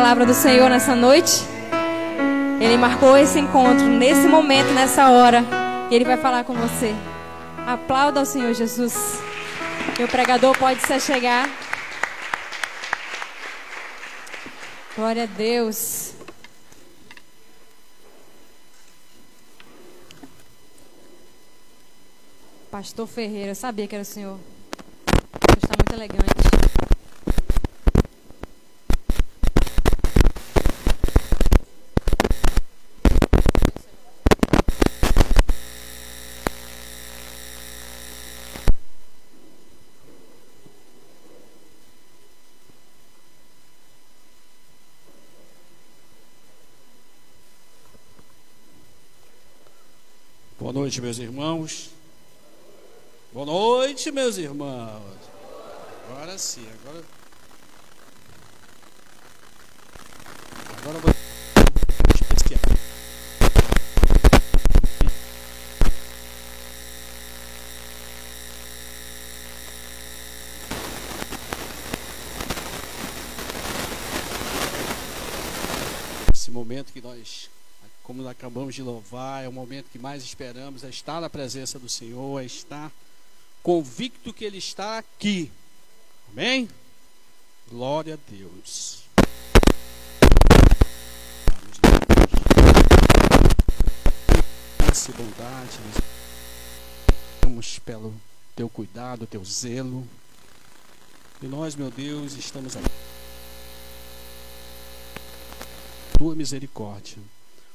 palavra do Senhor nessa noite. Ele marcou esse encontro, nesse momento, nessa hora. E Ele vai falar com você. Aplauda ao Senhor Jesus. E o pregador pode se achegar. Glória a Deus. Pastor Ferreira, eu sabia que era o Senhor. Você está muito elegante. Boa noite, meus irmãos. Boa noite, meus irmãos. Agora sim, agora eu vou especial. Esse momento que nós, como nós acabamos de louvar, é o momento que mais esperamos, é estar na presença do Senhor, é estar convicto que Ele está aqui. Amém? Glória a Deus. Graça e bondade, nós pelo Teu cuidado, Teu zelo. E nós, meu Deus, estamos aqui. Tua misericórdia.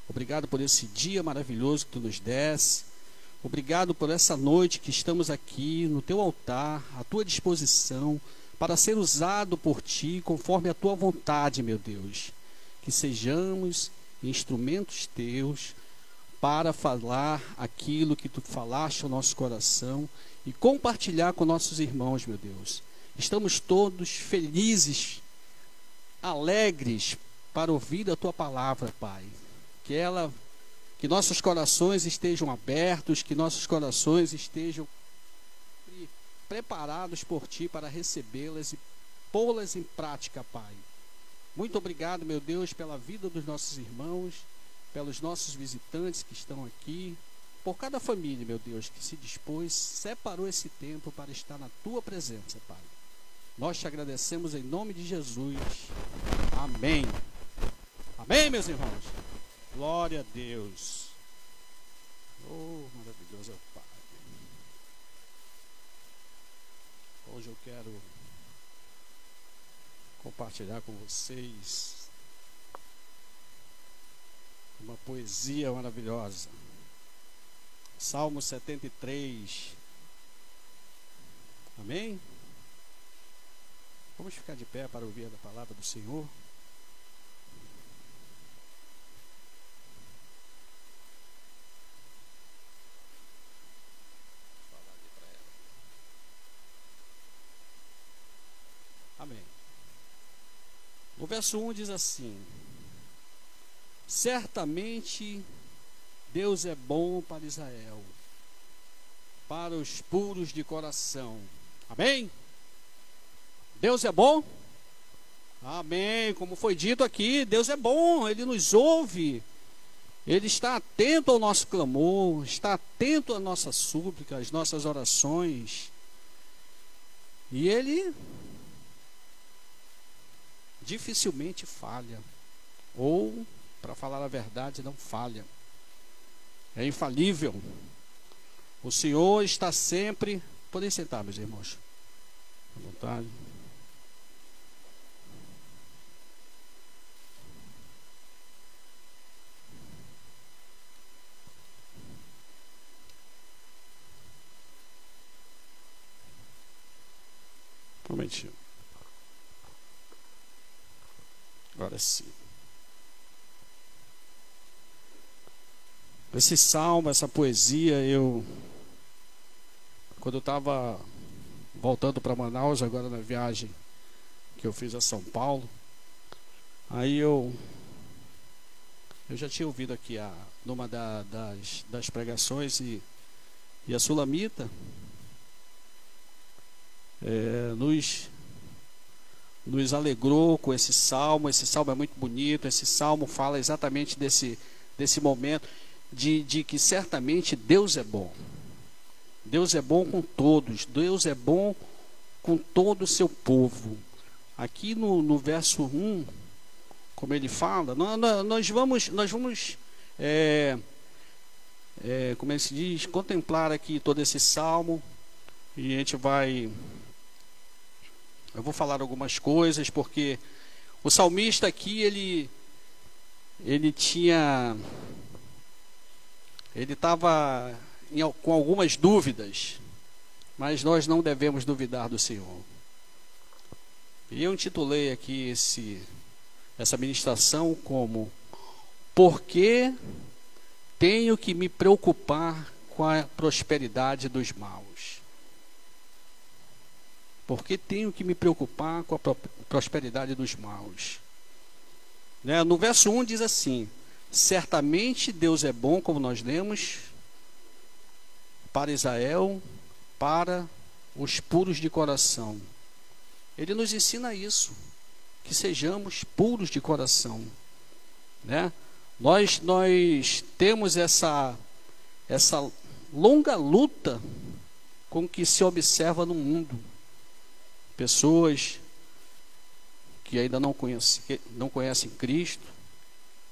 Obrigado por esse dia maravilhoso que Tu nos desse. Obrigado por essa noite que estamos aqui no Teu altar, à Tua disposição, para ser usado por Ti conforme a Tua vontade, meu Deus. Que sejamos instrumentos Teus para falar aquilo que Tu falaste ao nosso coração e compartilhar com nossos irmãos, meu Deus. Estamos todos felizes, alegres para ouvir a Tua palavra, Pai. Que nossos corações estejam abertos, que nossos corações estejam preparados por Ti para recebê-las e pô-las em prática, Pai. Muito obrigado, meu Deus, pela vida dos nossos irmãos, pelos nossos visitantes que estão aqui, por cada família, meu Deus, que se dispôs, separou esse tempo para estar na Tua presença, Pai. Nós Te agradecemos em nome de Jesus. Amém. Amém, meus irmãos. Glória a Deus. Oh, maravilhoso é o Pai. Hoje eu quero compartilhar com vocês uma poesia maravilhosa. Salmo 73. Amém? Vamos ficar de pé para ouvir a palavra do Senhor. Amém. O verso 1 diz assim: certamente Deus é bom para Israel, para os puros de coração. Amém? Deus é bom? Amém. Como foi dito aqui, Deus é bom, Ele nos ouve, Ele está atento ao nosso clamor, está atento à nossa súplica, às nossas orações, e Ele dificilmente falha, ou, para falar a verdade, não falha, é infalível. O Senhor está sempre. Podem sentar, meus irmãos, à vontade. Um momentinho. Agora sim. Esse salmo, essa poesia, quando eu estava voltando para Manaus, agora na viagem que eu fiz a São Paulo, aí eu já tinha ouvido aqui numa das pregações, e a Sulamita nos alegrou com esse salmo. Esse salmo é muito bonito. Esse salmo fala exatamente desse momento de que certamente Deus é bom. Deus é bom com todos. Deus é bom com todo o seu povo. Aqui no verso 1, como ele fala, nós vamos como é que se diz, contemplar aqui todo esse salmo. E a gente eu vou falar algumas coisas, porque o salmista aqui, ele estava com algumas dúvidas, mas nós não devemos duvidar do Senhor. E eu intitulei aqui essa ministração como: por que tenho que me preocupar com a prosperidade dos maus? Por que tenho que me preocupar com a prosperidade dos maus? Né? No verso 1 diz assim: certamente Deus é bom, como nós lemos, para Israel, para os puros de coração. Ele nos ensina isso, que sejamos puros de coração, né? Nós temos essa longa luta com o que se observa no mundo. Pessoas que ainda não conhecem Cristo,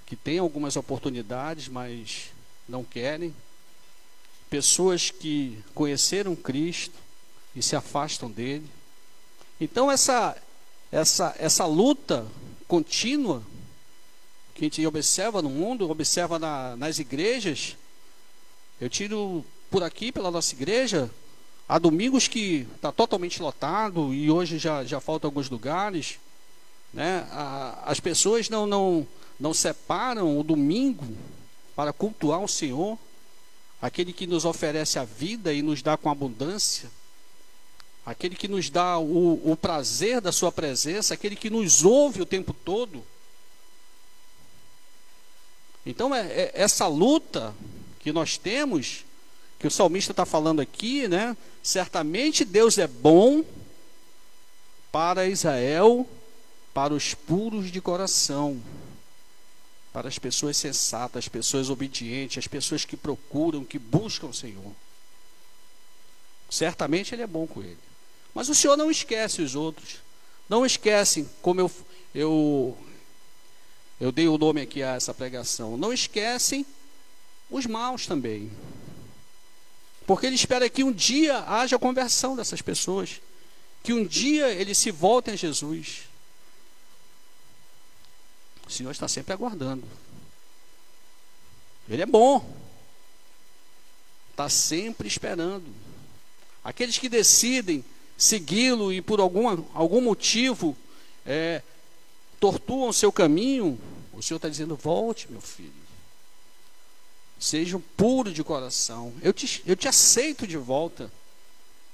que têm algumas oportunidades, mas não querem. Pessoas que conheceram Cristo e se afastam dele. Então essa luta contínua que a gente observa no mundo, observa nas igrejas. Eu tiro por aqui, pela nossa igreja, há domingos que está totalmente lotado, e hoje já faltam alguns lugares, né? As pessoas não separam o domingo para cultuar o Senhor, aquele que nos oferece a vida e nos dá com abundância, aquele que nos dá o prazer da sua presença, aquele que nos ouve o tempo todo. Então essa luta que nós temos, que o salmista está falando aqui, né? Certamente Deus é bom para Israel, para os puros de coração, para as pessoas sensatas, as pessoas obedientes, as pessoas que procuram, que buscam o Senhor. Certamente Ele é bom com ele. Mas o Senhor não esquece os outros. Não esquece, como eu dei o nome aqui a essa pregação, não esquecem os maus também. Porque Ele espera que um dia haja conversão dessas pessoas, que um dia eles se voltem a Jesus. O Senhor está sempre aguardando. Ele é bom, está sempre esperando. Aqueles que decidem segui-lo e por algum motivo tortuam o seu caminho, o Senhor está dizendo: volte, meu filho, seja puro de coração, eu te aceito de volta,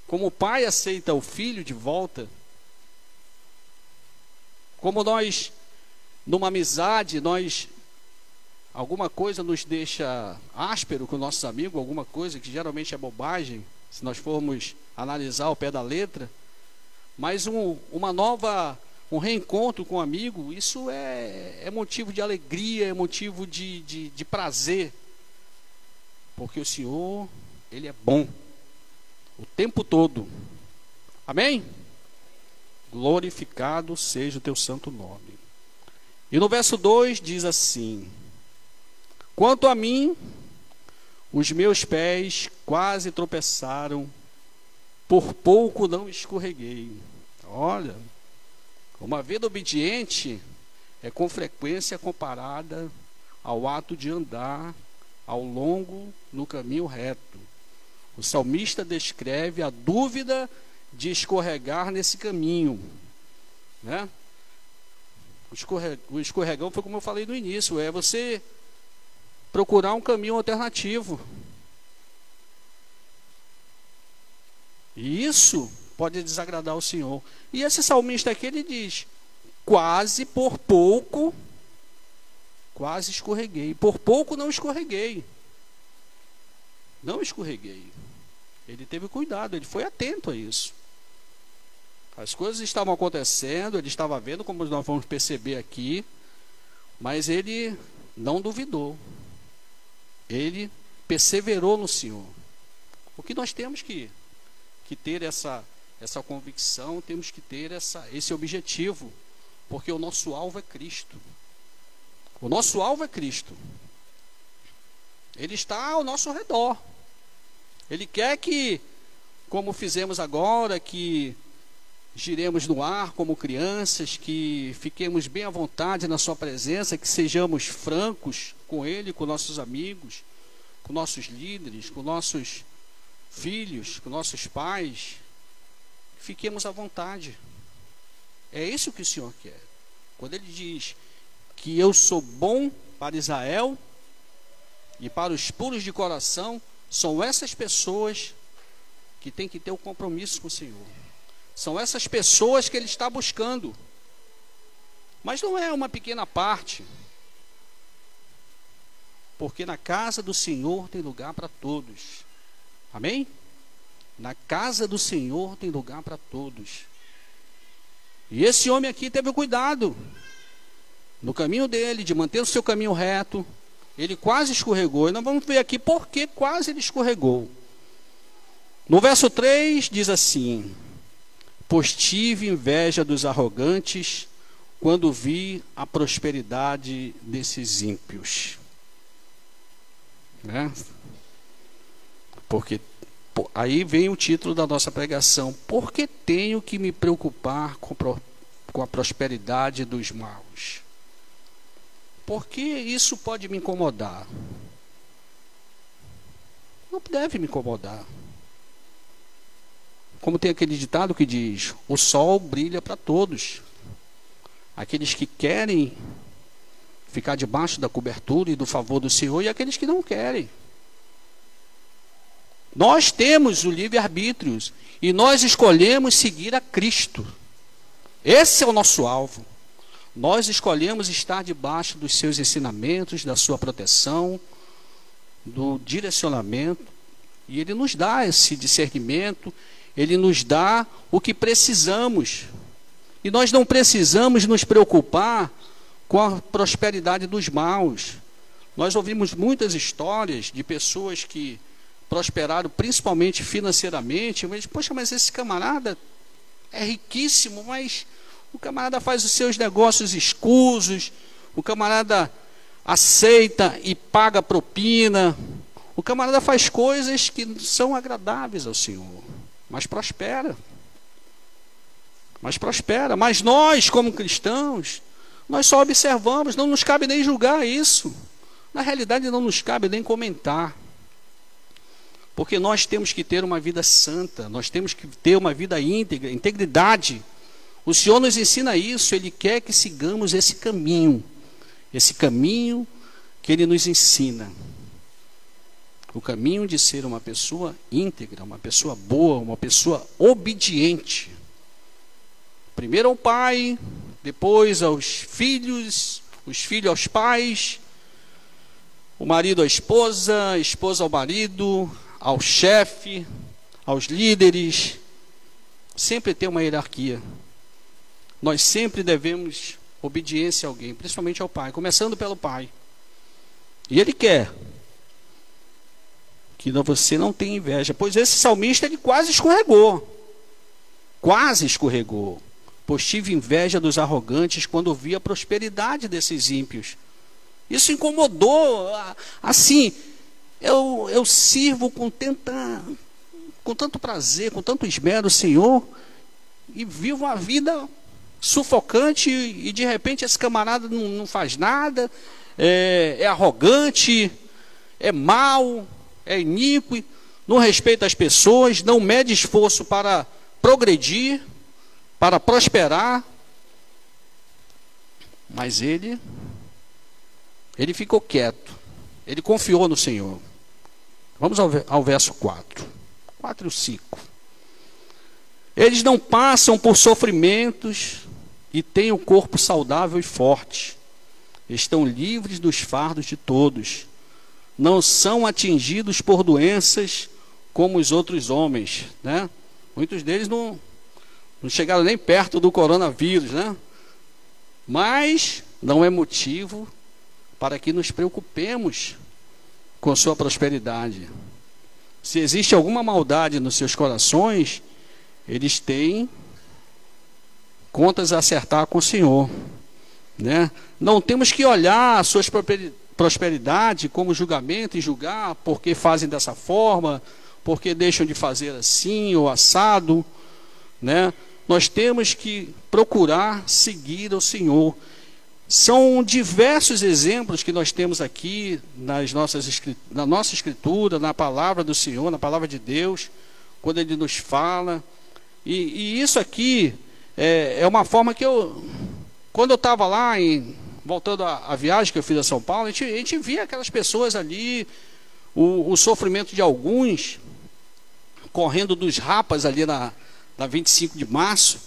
como o pai aceita o filho de volta. Como nós, numa amizade, alguma coisa nos deixa áspero com nossos amigos, alguma coisa que geralmente é bobagem, se nós formos analisar ao pé da letra, mas um reencontro com um amigo, isso é motivo de alegria, é motivo de prazer, porque o Senhor, Ele é bom o tempo todo. Amém? Glorificado seja o teu santo nome. E no verso 2 diz assim: quanto a mim, os meus pés quase tropeçaram, por pouco não escorreguei. Olha, uma vida obediente é com frequência comparada ao ato de andar ao longo no caminho reto. O salmista descreve a dúvida de escorregar nesse caminho, né? O escorregão foi como eu falei no início, é você procurar um caminho alternativo. E isso pode desagradar o Senhor. E esse salmista aqui, ele diz: quase, por pouco, quase escorreguei. Por pouco não escorreguei. Não escorreguei. Ele teve cuidado, ele foi atento a isso. As coisas estavam acontecendo, ele estava vendo, como nós vamos perceber aqui, mas ele não duvidou. Ele perseverou no Senhor. O que nós temos que ter essa convicção, temos que ter esse objetivo, porque o nosso alvo é Cristo. O nosso alvo é Cristo. Ele está ao nosso redor. Ele quer que, como fizemos agora, que giremos no ar como crianças, que fiquemos bem à vontade na sua presença, que sejamos francos com Ele, com nossos amigos, com nossos líderes, com nossos filhos, com nossos pais. Fiquemos à vontade. É isso que o Senhor quer. Quando Ele diz que eu sou bom para Israel e para os puros de coração, são essas pessoas que têm que ter o compromisso com o Senhor. São essas pessoas que Ele está buscando. Mas não é uma pequena parte. Porque na casa do Senhor tem lugar para todos. Amém? Na casa do Senhor tem lugar para todos. E esse homem aqui teve cuidado no caminho dele, de manter o seu caminho reto. Ele quase escorregou. E nós vamos ver aqui por que quase ele escorregou. No verso 3 diz assim: pois tive inveja dos arrogantes quando vi a prosperidade desses ímpios. Né? Porque aí vem o título da nossa pregação: por que tenho que me preocupar com a prosperidade dos maus? Porque isso pode me incomodar? Não deve me incomodar. Como tem aquele ditado que diz: o sol brilha para todos. Aqueles que querem ficar debaixo da cobertura e do favor do Senhor, e aqueles que não querem. Nós temos o livre-arbítrio e nós escolhemos seguir a Cristo. Esse é o nosso alvo. Nós escolhemos estar debaixo dos seus ensinamentos, da sua proteção, do direcionamento, e Ele nos dá esse discernimento, Ele nos dá o que precisamos. E nós não precisamos nos preocupar com a prosperidade dos maus. Nós ouvimos muitas histórias de pessoas que prosperaram principalmente financeiramente, mas, poxa, mas esse camarada é riquíssimo, mas o camarada faz os seus negócios escusos, o camarada aceita e paga propina, o camarada faz coisas que são agradáveis ao Senhor, mas prospera. Mas nós, como cristãos, nós só observamos, não nos cabe nem julgar isso. Na realidade, não nos cabe nem comentar. Porque nós temos que ter uma vida santa, nós temos que ter uma vida íntegra, integridade. O Senhor nos ensina isso, Ele quer que sigamos esse caminho que Ele nos ensina. O caminho de ser uma pessoa íntegra, uma pessoa boa, uma pessoa obediente. Primeiro ao pai, depois aos filhos, os filhos aos pais, o marido à esposa, a esposa ao marido, ao chefe, aos líderes. Sempre tem uma hierarquia. Nós sempre devemos obediência a alguém, principalmente ao pai, começando pelo pai. E Ele quer que você não tenha inveja, pois esse salmista ele quase escorregou. Pois tive inveja dos arrogantes quando vi a prosperidade desses ímpios. Isso incomodou. Assim, eu sirvo com tanto prazer, com tanto esmero o Senhor, e vivo uma vida sufocante, e de repente esse camarada não faz nada, é arrogante, é mau, é iníquo, não respeita as pessoas, não mede esforço para progredir, para prosperar. Mas ele ficou quieto, ele confiou no Senhor. Vamos ao verso 4 e 5. Eles não passam por sofrimentos e têm um corpo saudável e forte. Estão livres dos fardos de todos. Não são atingidos por doenças como os outros homens, né? Muitos deles não chegaram nem perto do coronavírus, né? Mas não é motivo para que nos preocupemos com sua prosperidade. Se existe alguma maldade nos seus corações, eles têm contas a acertar com o Senhor, né? Não temos que olhar a sua prosperidade como julgamento e julgar porque fazem dessa forma, porque deixam de fazer assim ou assado, né? Nós temos que procurar seguir o Senhor. São diversos exemplos que nós temos aqui na nossa escritura, na palavra do Senhor, na palavra de Deus, quando Ele nos fala. E isso aqui é uma forma que quando eu estava lá, voltando à viagem que eu fiz a São Paulo, a gente via aquelas pessoas ali, o sofrimento de alguns, correndo dos rapas ali na 25 de março.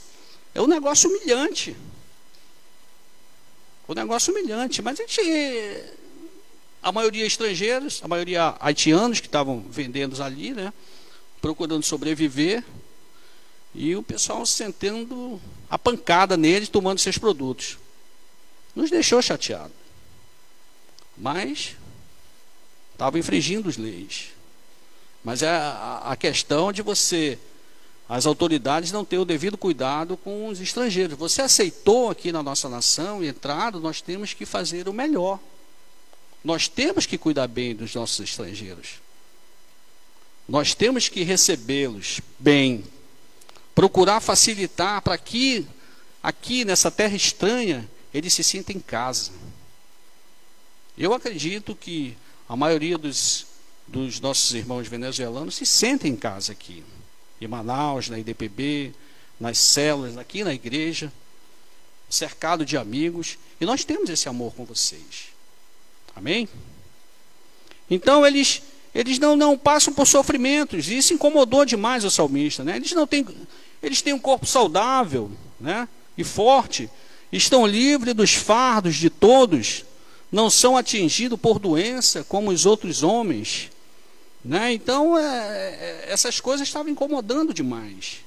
É um negócio humilhante. Mas a maioria estrangeiros, a maioria haitianos que estavam vendendo ali, né, procurando sobreviver, e o pessoal sentando a pancada neles, tomando seus produtos. Nos deixou chateado, mas estava infringindo as leis. Mas é a questão de as autoridades não ter o devido cuidado com os estrangeiros. Você aceitou aqui na nossa nação, entrado, nós temos que fazer o melhor. Nós temos que cuidar bem dos nossos estrangeiros. Nós temos que recebê-los bem. Procurar facilitar para que aqui nessa terra estranha eles se sintam em casa. Eu acredito que a maioria dos nossos irmãos venezuelanos se sentem em casa aqui. Em Manaus, na IDPB, nas células, aqui na igreja, cercado de amigos, e nós temos esse amor com vocês. Amém? Então eles não passam por sofrimentos, e isso incomodou demais o salmista, né? Eles têm um corpo saudável, né, e forte, estão livres dos fardos de todos, não são atingidos por doença como os outros homens, né? Então essas coisas estavam incomodando demais.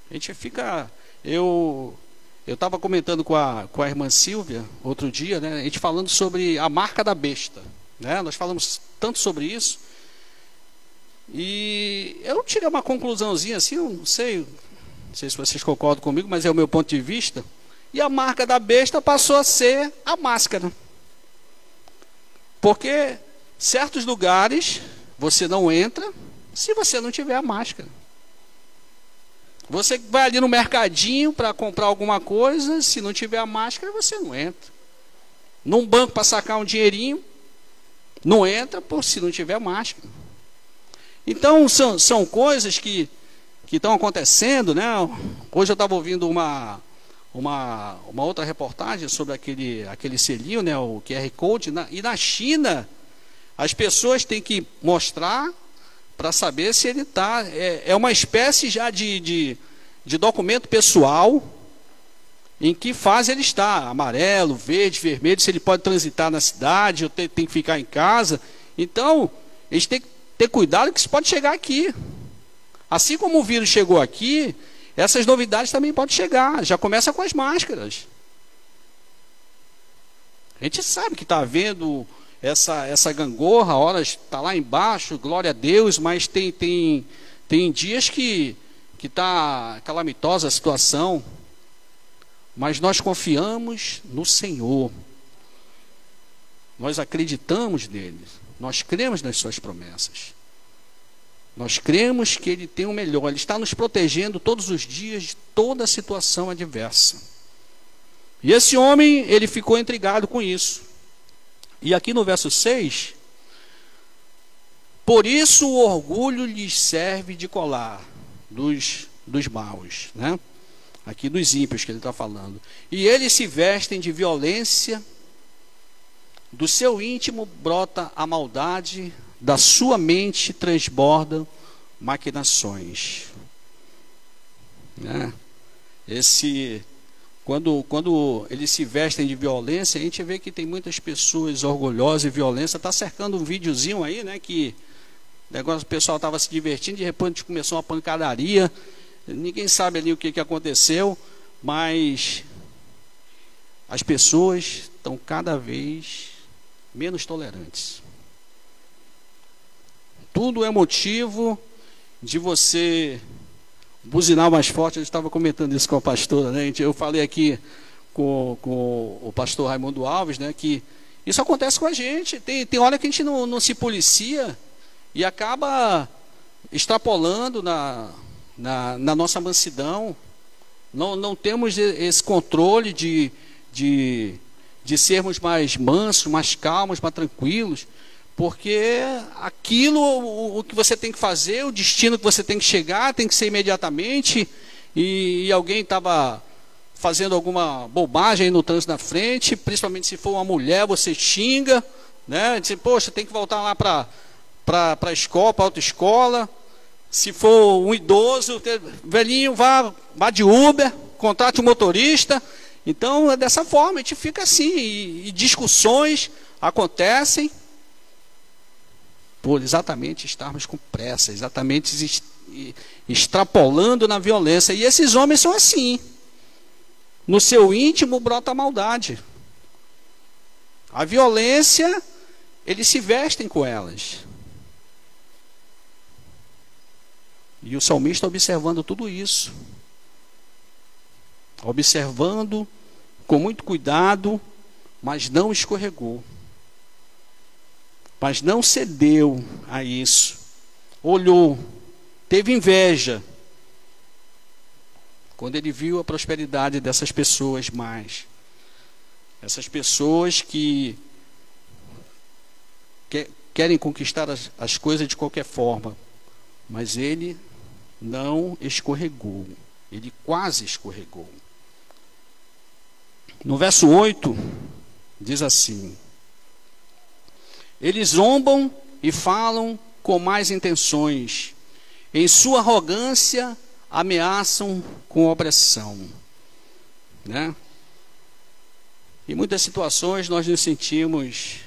A gente fica... Eu estava comentando com a irmã Silvia outro dia, né, a gente falando sobre a marca da besta, né? Nós falamos tanto sobre isso, e eu tirei uma conclusãozinha assim, eu não sei se vocês concordam comigo, mas é o meu ponto de vista. E a marca da besta passou a ser a máscara, porque certos lugares você não entra se você não tiver a máscara. Você vai ali no mercadinho para comprar alguma coisa, se não tiver a máscara você não entra. Num banco para sacar um dinheirinho, não entra se não tiver máscara. Então são coisas que estão acontecendo, né? Hoje eu estava ouvindo uma outra reportagem sobre aquele selinho, né, o QR Code, e na China as pessoas têm que mostrar para saber se ele está... É uma espécie já de documento pessoal em que fase ele está, amarelo, verde, vermelho, se ele pode transitar na cidade ou tem que ficar em casa. Então eles têm que ter cuidado que isso pode chegar aqui. Assim como o vírus chegou aqui, essas novidades também podem chegar. Já começa com as máscaras. A gente sabe que está havendo essa gangorra, horas está lá embaixo, glória a Deus, mas tem dias que está calamitosa a situação. Mas nós confiamos no Senhor. Nós acreditamos nele. Nós cremos nas suas promessas. Nós cremos que Ele tem o melhor. Ele está nos protegendo todos os dias de toda situação adversa. E esse homem, ele ficou intrigado com isso. E aqui no verso 6, por isso o orgulho lhes serve de colar dos maus, né? Aqui dos ímpios que ele está falando. E eles se vestem de violência, do seu íntimo brota a maldade, da sua mente transbordam maquinações, né? Quando eles se vestem de violência, a gente vê que tem muitas pessoas orgulhosas e violentas. Está cercando um videozinho aí, né, que negócio, o pessoal estava se divertindo, de repente começou uma pancadaria. Ninguém sabe ali o que aconteceu, mas as pessoas estão cada vez menos tolerantes. Tudo é motivo de você buzinar mais forte. Eu estava comentando isso com a pastora, né? Eu falei aqui com o pastor Raimundo Alves, né, que isso acontece com a gente. Tem hora que a gente não se policia e acaba extrapolando na nossa mansidão. Não temos esse controle de sermos mais mansos, mais calmos, mais tranquilos, porque aquilo, o que você tem que fazer, o destino que você tem que chegar, tem que ser imediatamente, e alguém estava fazendo alguma bobagem aí no trânsito na frente, principalmente se for uma mulher, você xinga, né? Diz, poxa, tem que voltar lá para a escola, para a autoescola. Se for um idoso, velhinho, vá de Uber, contrate um motorista. Então, é dessa forma, a gente fica assim, e discussões acontecem por exatamente estarmos com pressa, exatamente extrapolando na violência. E esses homens são assim. No seu íntimo brota a maldade. A violência, eles se vestem com elas. E o salmista observando tudo isso. Observando com muito cuidado, mas não escorregou. Mas não cedeu a isso. Olhou, teve inveja quando ele viu a prosperidade dessas pessoas mais. Essas pessoas que querem conquistar as coisas de qualquer forma. Mas ele não escorregou. Ele quase escorregou. No verso 8, diz assim: eles zombam e falam com más intenções. Em sua arrogância, ameaçam com opressão. Né? Em muitas situações nós nos sentimos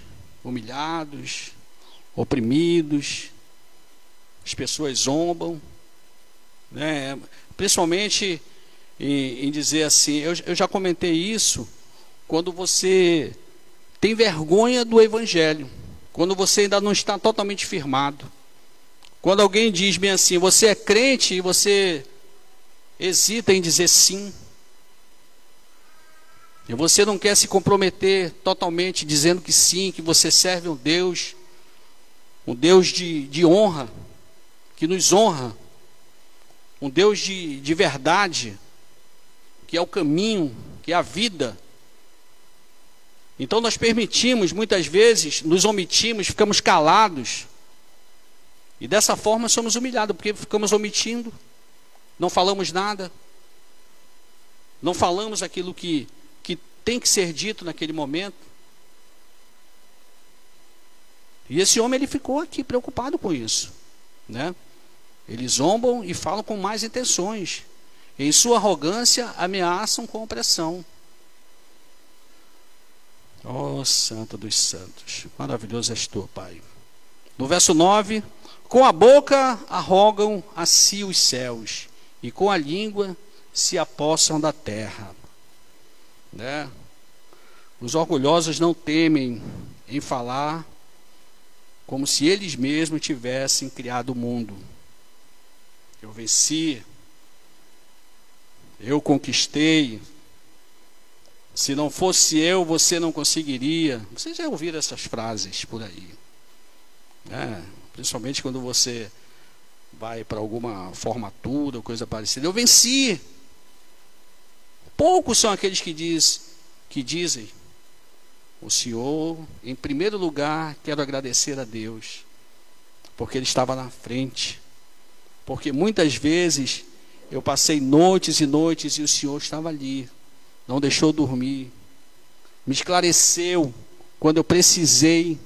humilhados, oprimidos. As pessoas zombam, né? Principalmente em dizer assim, eu já comentei isso, quando você tem vergonha do evangelho, quando você ainda não está totalmente firmado. Quando alguém diz bem assim, você é crente, e você hesita em dizer sim. E você não quer se comprometer totalmente dizendo que sim, que você serve um Deus de honra, que nos honra, um Deus de verdade, que é o caminho, que é a vida. Então nós permitimos, muitas vezes, nos omitimos, ficamos calados, e dessa forma somos humilhados, porque ficamos omitindo, não falamos nada, não falamos aquilo que tem que ser dito naquele momento. E esse homem, ele ficou aqui preocupado com isso, né? Eles zombam e falam com más intenções. Em sua arrogância, ameaçam com opressão. Ó Santo dos Santos, maravilhoso és tu, Pai. No verso 9, com a boca arrogam a si os céus, e com a língua se apossam da terra. Né? Os orgulhosos não temem em falar como se eles mesmos tivessem criado o mundo. Eu venci, eu conquistei, se não fosse eu, você não conseguiria. Vocês já ouviram essas frases por aí, né? Principalmente quando você vai para alguma formatura ou coisa parecida. Eu venci. Poucos são aqueles que dizem, o Senhor, em primeiro lugar, quero agradecer a Deus, porque Ele estava na frente. Porque muitas vezes eu passei noites e noites e o Senhor estava ali, não deixou dormir, me esclareceu quando eu precisei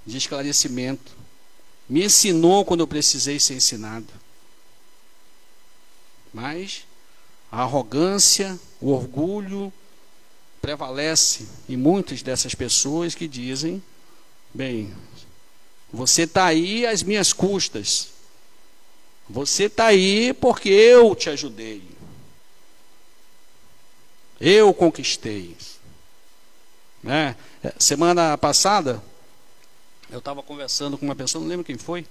de esclarecimento, me ensinou quando eu precisei ser ensinado. Mas a arrogância, o orgulho prevalece em muitas dessas pessoas que dizem, bem, Você está aí às minhas custas. Você está aí porque eu te ajudei. Eu conquistei. Né? Semana passada, eu estava conversando com uma pessoa, não lembro quem foi,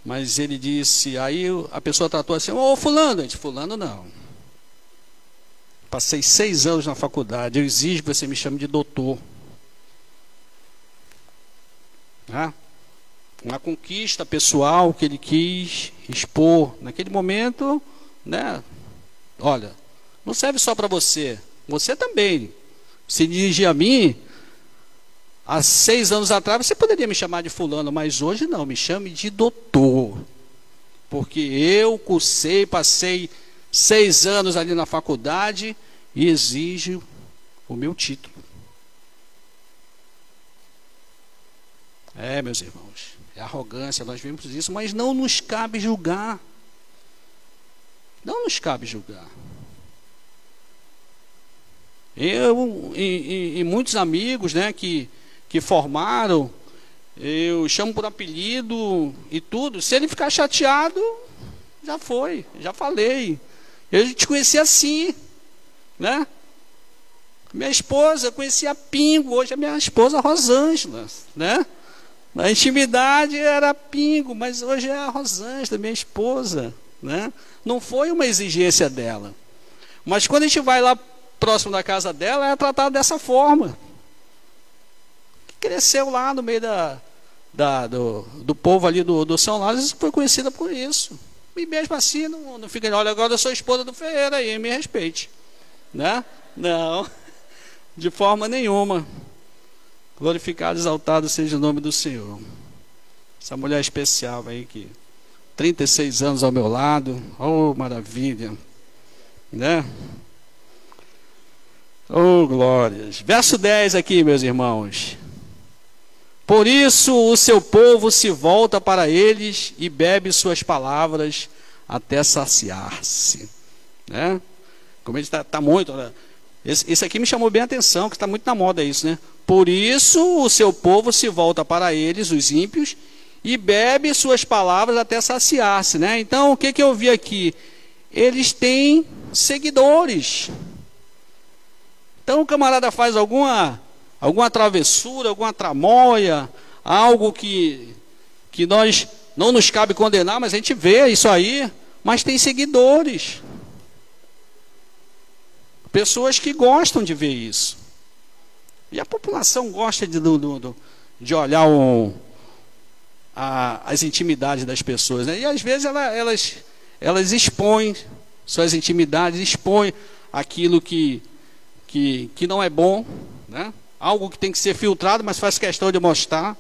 mas ele disse, aí a pessoa tratou assim, ô fulano, eu disse, fulano não. Passei 6 anos na faculdade, eu exijo que você me chame de doutor. Né? Uma conquista pessoal que ele quis expor naquele momento, né? Olha, não serve só para você, você também. Se dirigir a mim, há 6 anos atrás você poderia me chamar de fulano, mas hoje não, me chame de doutor. Porque eu cursei, passei 6 anos ali na faculdade e exijo o meu título. Meus irmãos, é arrogância, nós vemos isso, mas não nos cabe julgar. Não nos cabe julgar. Eu e muitos amigos, né, que formaram, eu chamo por apelido e tudo. Se ele ficar chateado, já foi, já falei. Eu te conheci assim, né? Minha esposa, eu conhecia Pingo, hoje é minha esposa Rosângela, né? Na intimidade era Pingo, mas hoje é a Rosângela, minha esposa, né? Não foi uma exigência dela. Mas quando a gente vai lá próximo da casa dela, é tratado dessa forma. Cresceu lá no meio do povo ali do São Lázaro, foi conhecida por isso. E mesmo assim, não fica, olha, agora eu sou esposa do Ferreira aí, me respeite. Né? Não, de forma nenhuma. Glorificado, exaltado seja o nome do Senhor. Essa mulher especial aí, que 36 anos ao meu lado, oh maravilha, né? Oh glórias. Verso 10 aqui, meus irmãos. Por isso o seu povo se volta para eles e bebe suas palavras até saciar-se, né? Como ele está muito, né? Esse aqui me chamou bem a atenção, que está muito na moda isso, né? Por isso o seu povo se volta para eles, os ímpios, e bebe suas palavras até saciar-se, né? Então, o que eu vi aqui? Eles têm seguidores. Então, o camarada faz alguma travessura, alguma tramóia, algo que nós não nos cabe condenar, mas a gente vê isso aí, mas tem seguidores. Pessoas que gostam de ver isso. E a população gosta de olhar as intimidades das pessoas, né? E às vezes elas expõem suas intimidades, expõem aquilo que não é bom, né? Algo que tem que ser filtrado, mas faz questão de mostrar,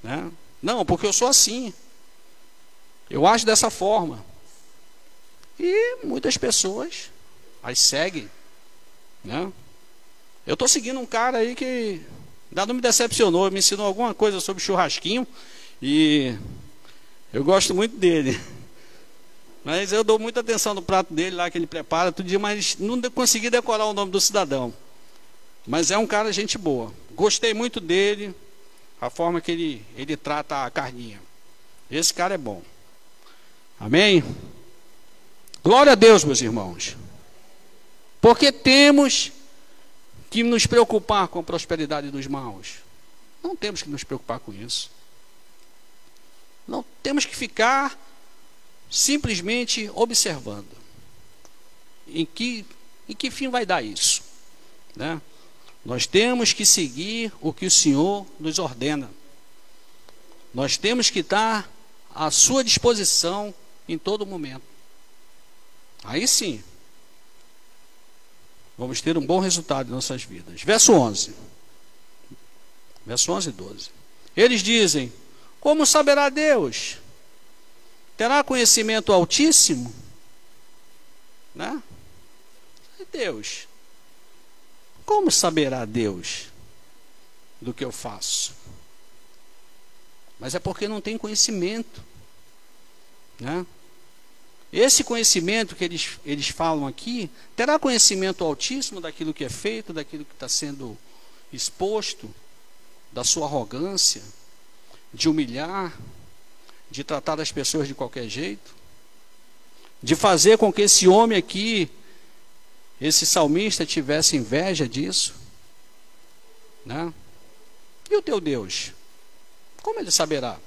né? Não, porque eu sou assim, eu acho dessa forma. E muitas pessoas as seguem, né? Eu estou seguindo um cara aí que ainda não me decepcionou, me ensinou alguma coisa sobre churrasquinho e eu gosto muito dele. Mas eu dou muita atenção no prato dele lá que ele prepara todo dia, mas não consegui decorar o nome do cidadão. Mas é um cara gente boa. Gostei muito dele, a forma que ele trata a carninha. Esse cara é bom. Amém? Glória a Deus, meus irmãos. Porque temos que nos preocupar com a prosperidade dos maus. Não temos que nos preocupar com isso. Não temos que ficar simplesmente observando. Em que fim vai dar isso? Né? Nós temos que seguir o que o Senhor nos ordena. Nós temos que estar à sua disposição em todo momento. Aí sim, vamos ter um bom resultado em nossas vidas. Verso 11. Verso 11 e 12. Eles dizem: como saberá Deus? Terá conhecimento altíssimo? Né? Deus. Como saberá Deus do que eu faço? Mas é porque não tem conhecimento, né? Esse conhecimento que eles falam aqui, terá conhecimento altíssimo daquilo que é feito, daquilo que está sendo exposto, da sua arrogância. de humilhar, de tratar as pessoas de qualquer jeito, de fazer com que esse homem aqui, esse salmista, tivesse inveja disso, né? E o teu Deus? Como ele saberá?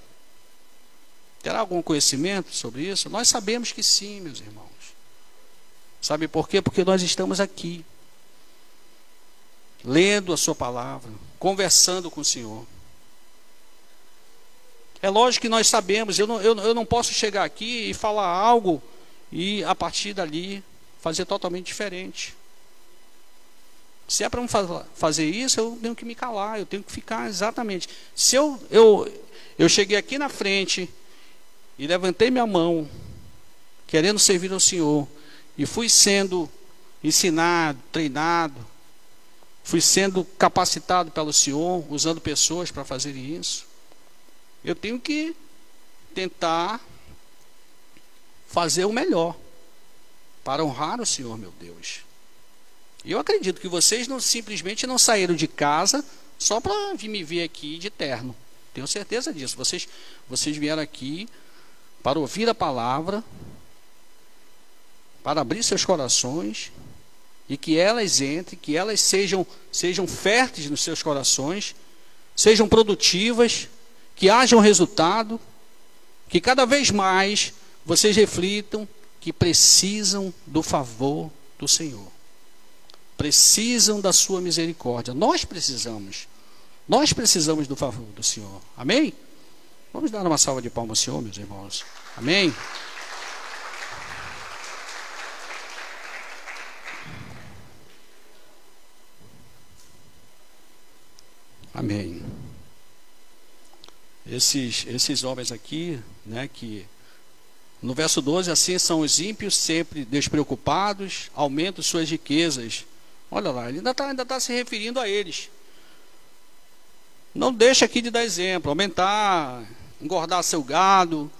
Terá algum conhecimento sobre isso? Nós sabemos que sim, meus irmãos. Sabe por quê? Porque nós estamos aqui, lendo a sua palavra, conversando com o Senhor. É lógico que nós sabemos, eu não posso chegar aqui e falar algo e a partir dali fazer totalmente diferente. Se é para fazer isso, eu tenho que me calar, eu tenho que ficar exatamente. Se eu cheguei aqui na frente e levantei minha mão, querendo servir ao Senhor, e fui sendo ensinado, treinado, fui sendo capacitado pelo Senhor, usando pessoas para fazerem isso, eu tenho que tentar fazer o melhor para honrar o Senhor, meu Deus. E eu acredito que vocês simplesmente não saíram de casa só para me ver aqui de terno. Tenho certeza disso. Vocês vieram aqui para ouvir a palavra, para abrir seus corações e que elas entrem, que elas sejam férteis nos seus corações, sejam produtivas, que haja um resultado, que cada vez mais vocês reflitam que precisam do favor do Senhor, precisam da sua misericórdia. Nós precisamos do favor do Senhor. Amém? Vamos dar uma salva de palmas ao Senhor, meus irmãos. Amém? Amém. Esses homens aqui, né, que no verso 12, assim são os ímpios, sempre despreocupados, aumentam suas riquezas. Olha lá, ele ainda tá se referindo a eles. Não deixa aqui de dar exemplo, aumentar, engordar seu gado,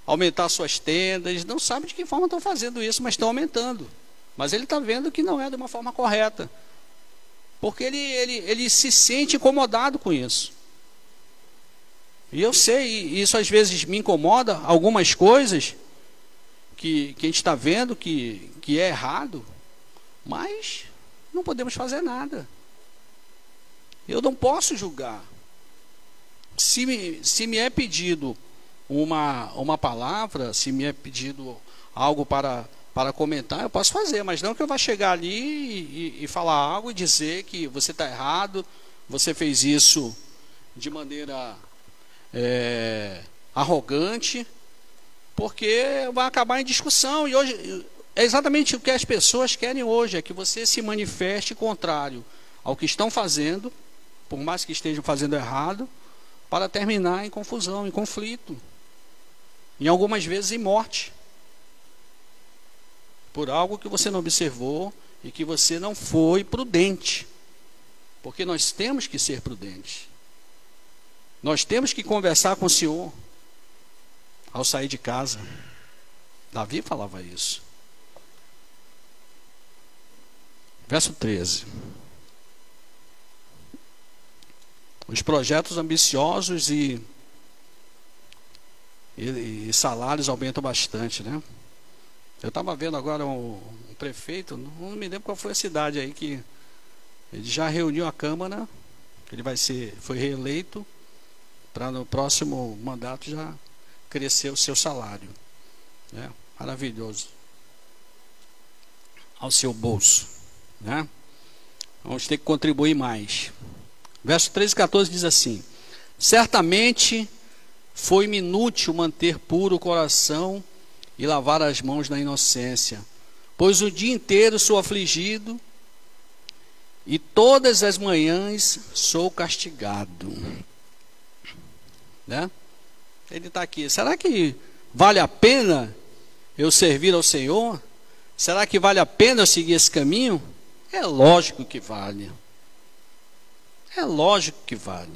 aumentar suas tendas. Não sabe de que forma estão fazendo isso, mas estão aumentando. Mas ele está vendo que não é de uma forma correta, porque ele se sente incomodado com isso. E eu sei, isso às vezes me incomoda, algumas coisas que a gente está vendo que é errado, mas não podemos fazer nada. Eu não posso julgar. Se me é pedido uma palavra, se me é pedido algo para comentar, eu posso fazer, mas não que eu vá chegar ali e falar algo e dizer que você está errado, você fez isso de maneira arrogante, porque vai acabar em discussão. E hoje é exatamente o que as pessoas querem hoje, é que você se manifeste contrário ao que estão fazendo, por mais que estejam fazendo errado, para terminar em confusão, em conflito, em algumas vezes em morte, por algo que você não observou e que você não foi prudente, porque nós temos que ser prudentes. Nós temos que conversar com o Senhor ao sair de casa. Davi falava isso. Verso 13. Os projetos ambiciosos e salários aumentam bastante, né? Eu estava vendo agora um prefeito, não me lembro qual foi a cidade aí, que ele já reuniu a Câmara, ele foi reeleito, para no próximo mandato já crescer o seu salário, né? Maravilhoso, ao seu bolso, né? Vamos ter que contribuir mais. Verso 13 e 14 diz assim: certamente foi-me inútil manter puro o coração e lavar as mãos na inocência, pois o dia inteiro sou afligido e todas as manhãs sou castigado, né? Ele está aqui. Será que vale a pena eu servir ao Senhor? Será que vale a pena eu seguir esse caminho? É lógico que vale. É lógico que vale.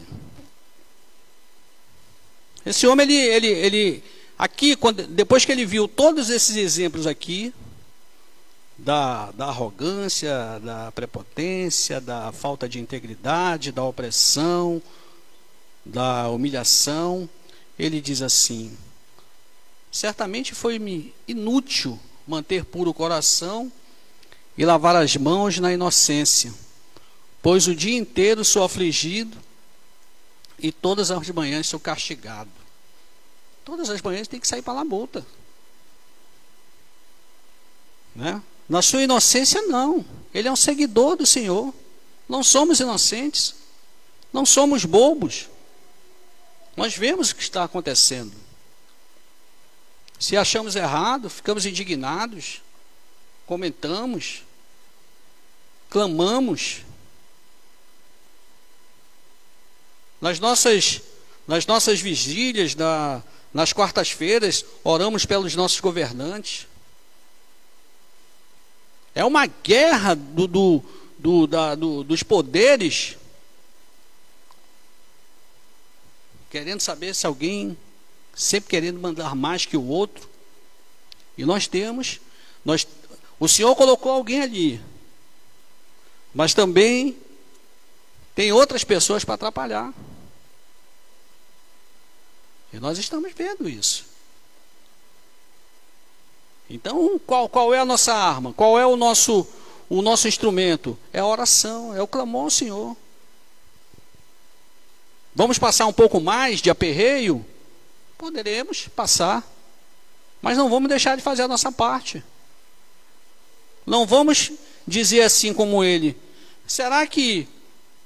Esse homem, ele aqui, depois que ele viu todos esses exemplos aqui, da arrogância, da prepotência, da falta de integridade, da opressão, da humilhação, ele diz assim: certamente foi-me inútil manter puro o coração e lavar as mãos na inocência, pois o dia inteiro sou afligido e todas as manhãs sou castigado. Todas as manhãs tem que sair para a labuta, né? Na sua inocência não. Ele é um seguidor do Senhor. Não somos inocentes, não somos bobos. Nós vemos o que está acontecendo. Se achamos errado, ficamos indignados, comentamos, clamamos. Nas nossas vigílias, nas quartas-feiras, oramos pelos nossos governantes. É uma guerra dos poderes, querendo saber se alguém, sempre querendo mandar mais que o outro. E o Senhor colocou alguém ali, mas também tem outras pessoas para atrapalhar. E nós estamos vendo isso. Então, qual é a nossa arma? Qual é o nosso instrumento? É a oração, é o clamor ao Senhor. Vamos passar um pouco mais de aperreio? Poderemos passar, mas não vamos deixar de fazer a nossa parte. Não vamos dizer assim como ele: será que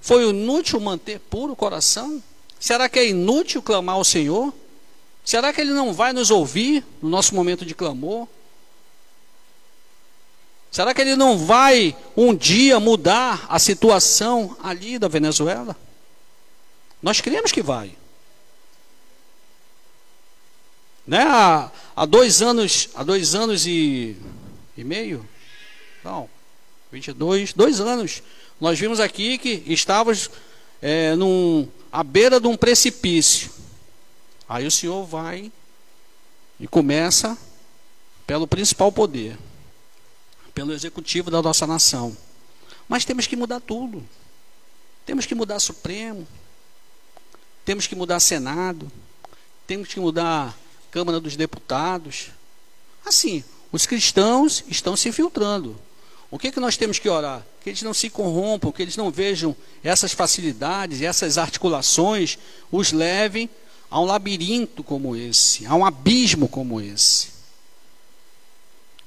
foi inútil manter puro o coração? Será que é inútil clamar ao Senhor? Será que Ele não vai nos ouvir no nosso momento de clamor? Será que Ele não vai um dia mudar a situação ali da Venezuela? Nós cremos que vai. Né? Há 2 anos e meio, não, 2 anos, nós vimos aqui que estávamos à beira de um precipício. Aí o Senhor vai e começa pelo principal poder, pelo executivo da nossa nação. Mas temos que mudar tudo. Temos que mudar Supremo, temos que mudar Senado, temos que mudar Câmara dos Deputados. Assim, os cristãos estão se infiltrando. O que nós temos que orar? Que eles não se corrompam, que eles não vejam essas facilidades, essas articulações, os levem a um labirinto como esse, a um abismo como esse.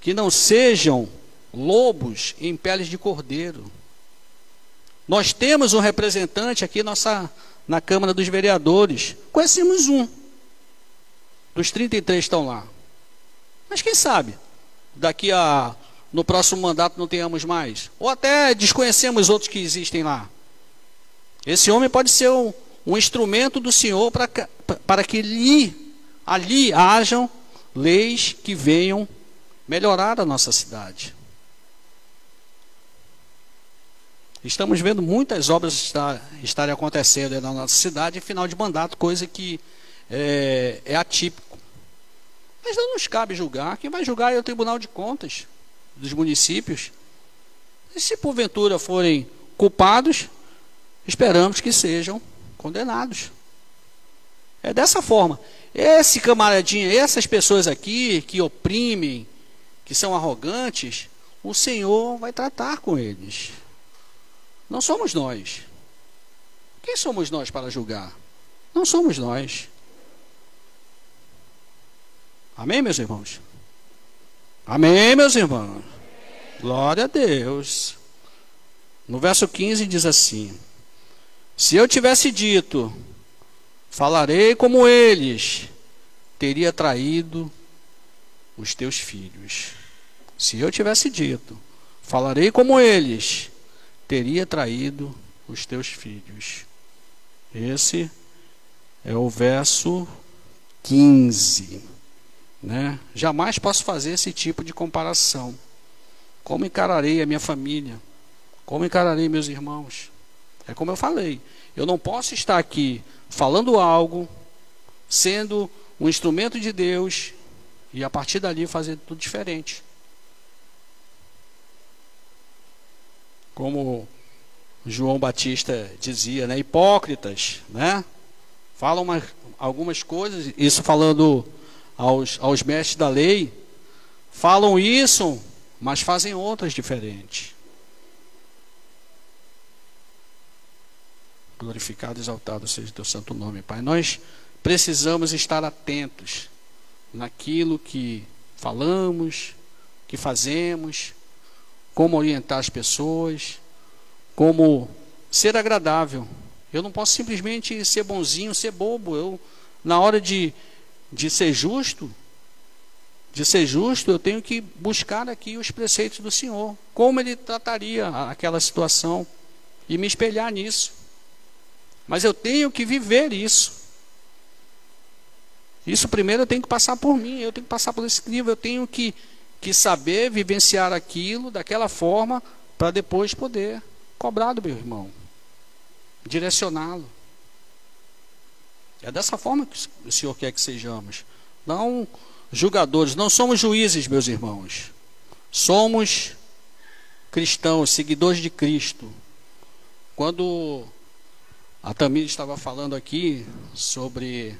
Que não sejam lobos em peles de cordeiro. Nós temos um representante aqui na Câmara dos Vereadores. Conhecemos um. Dos 33 estão lá. Mas quem sabe, no próximo mandato não tenhamos mais. Ou até desconhecemos outros que existem lá. Esse homem pode ser um instrumento do Senhor para que ali hajam leis que venham melhorar a nossa cidade. Estamos vendo muitas obras estarem acontecendo na nossa cidade em final de mandato, coisa que é atípico. Mas não nos cabe julgar. Quem vai julgar é o Tribunal de Contas dos municípios. E se porventura forem culpados, esperamos que sejam condenados. É dessa forma. Esse camaradinha, essas pessoas aqui que oprimem, que são arrogantes, o Senhor vai tratar com eles. Não somos nós. Quem somos nós para julgar? Não somos nós. Amém, meus irmãos? Amém, meus irmãos? Glória a Deus. No verso 15 diz assim: se eu tivesse dito, falarei como eles, teria traído os teus filhos. Se eu tivesse dito, falarei como eles, teria traído os teus filhos. Esse é o verso 15. Né? Jamais posso fazer esse tipo de comparação. Como encararei a minha família? Como encararei meus irmãos? É como eu falei, eu não posso estar aqui falando algo, sendo um instrumento de Deus, e a partir dali fazer tudo diferente. Como João Batista dizia, né? Hipócritas, né? falam algumas coisas, isso falando aos mestres da lei, falam isso, mas fazem outras diferentes. Glorificado e exaltado seja o teu santo nome, Pai. Nós precisamos estar atentos naquilo que falamos, que fazemos, como orientar as pessoas, como ser agradável. Eu não posso simplesmente ser bonzinho, ser bobo. Na hora de ser justo, eu tenho que buscar aqui os preceitos do Senhor, como Ele trataria aquela situação, e me espelhar nisso. Mas eu tenho que viver isso. Isso primeiro eu tenho que passar por mim, eu tenho que passar por esse nível, eu tenho que saber vivenciar aquilo daquela forma, para depois poder cobrar do meu irmão, direcioná-lo. É dessa forma que o Senhor quer que sejamos. Não julgadores, não somos juízes, meus irmãos. Somos cristãos, seguidores de Cristo. Quando a Tamir estava falando aqui sobre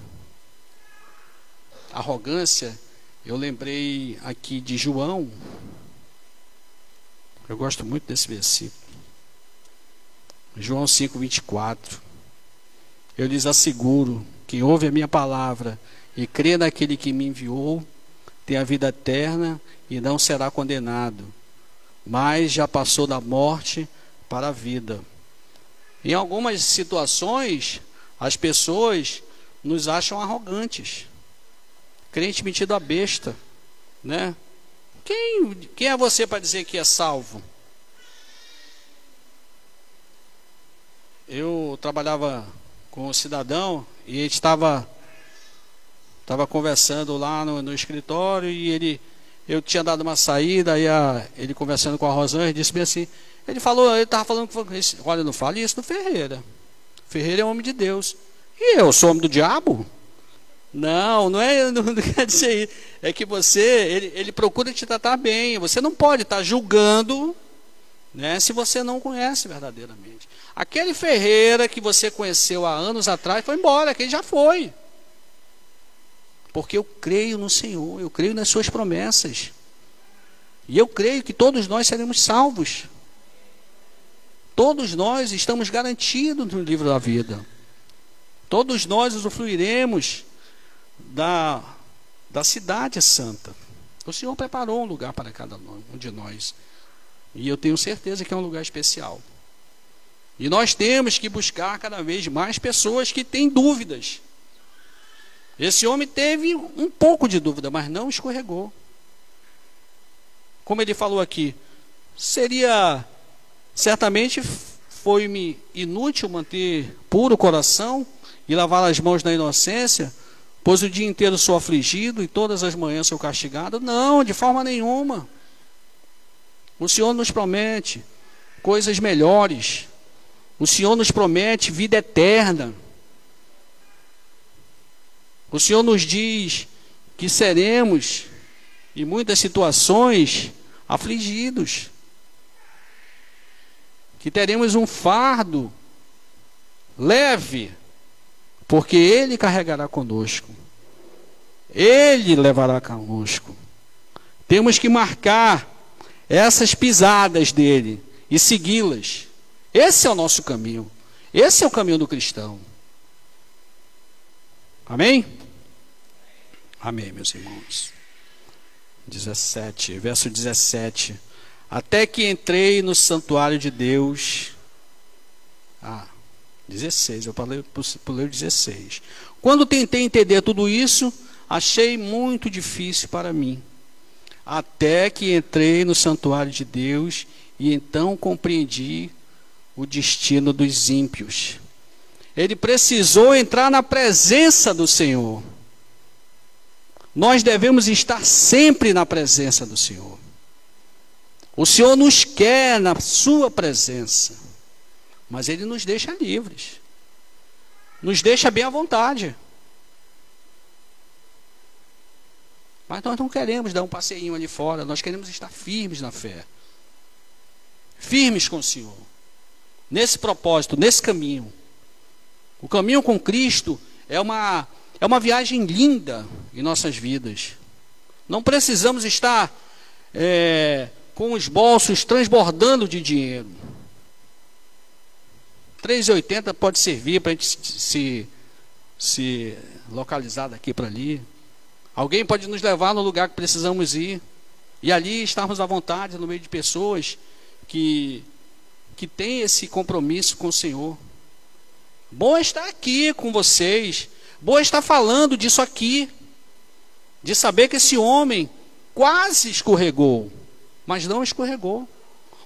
arrogância, eu lembrei aqui de João. Eu gosto muito desse versículo. João 5:24. Eu lhes asseguro: quem ouve a minha palavra e crê naquele que me enviou, tem a vida eterna e não será condenado, mas já passou da morte para a vida. Em algumas situações, as pessoas nos acham arrogantes, crente metido a besta, né? Quem é você para dizer que é salvo? Eu trabalhava com um cidadão e a gente estava conversando lá no escritório, e eu tinha dado uma saída, aí ele conversando com a Rosângela, disse bem assim, ele estava falando, olha, não fale isso do Ferreira. Ferreira é homem de Deus. E eu sou homem do diabo? Não quer dizer isso. É que ele procura te tratar bem. Você não pode estar julgando, né, se você não conhece verdadeiramente. Aquele Ferreira que você conheceu há anos atrás foi embora, que ele já foi. Porque eu creio no Senhor, eu creio nas suas promessas. E eu creio que todos nós seremos salvos. Todos nós estamos garantidos no livro da vida. Todos nós usufruiremos da cidade santa. O Senhor preparou um lugar para cada um de nós. E eu tenho certeza que é um lugar especial. E nós temos que buscar cada vez mais pessoas que têm dúvidas. Esse homem teve um pouco de dúvida, mas não escorregou. Como ele falou aqui, certamente foi-me inútil manter puro o coração e lavar as mãos na inocência, pois o dia inteiro sou afligido e todas as manhãs sou castigado. Não, de forma nenhuma. O Senhor nos promete coisas melhores. O Senhor nos promete vida eterna. O Senhor nos diz que seremos, em muitas situações, afligidos. Que teremos um fardo leve, porque Ele carregará conosco. Ele levará conosco. Temos que marcar essas pisadas dele e segui-las. Esse é o nosso caminho. Esse é o caminho do cristão. Amém? Amém, meus irmãos. 17, verso 17. Até que entrei no santuário de Deus. 16, eu pulei o 16. Quando tentei entender tudo isso, achei muito difícil para mim. Até que entrei no santuário de Deus e então compreendi o destino dos ímpios. Ele precisou entrar na presença do Senhor. Nós devemos estar sempre na presença do Senhor. O Senhor nos quer na sua presença, mas Ele nos deixa livres, nos deixa bem à vontade. Mas nós não queremos dar um passeinho ali fora, nós queremos estar firmes na fé, firmes com o Senhor, nesse propósito, nesse caminho. O caminho com Cristo é uma viagem linda em nossas vidas. Não precisamos estar com os bolsos transbordando de dinheiro. R$3,80 pode servir para a gente se localizar daqui para ali. Alguém pode nos levar no lugar que precisamos ir. E ali estarmos à vontade no meio de pessoas que têm esse compromisso com o Senhor. Bom é estar aqui com vocês. Bom é estar falando disso aqui. De saber que esse homem quase escorregou, mas não escorregou.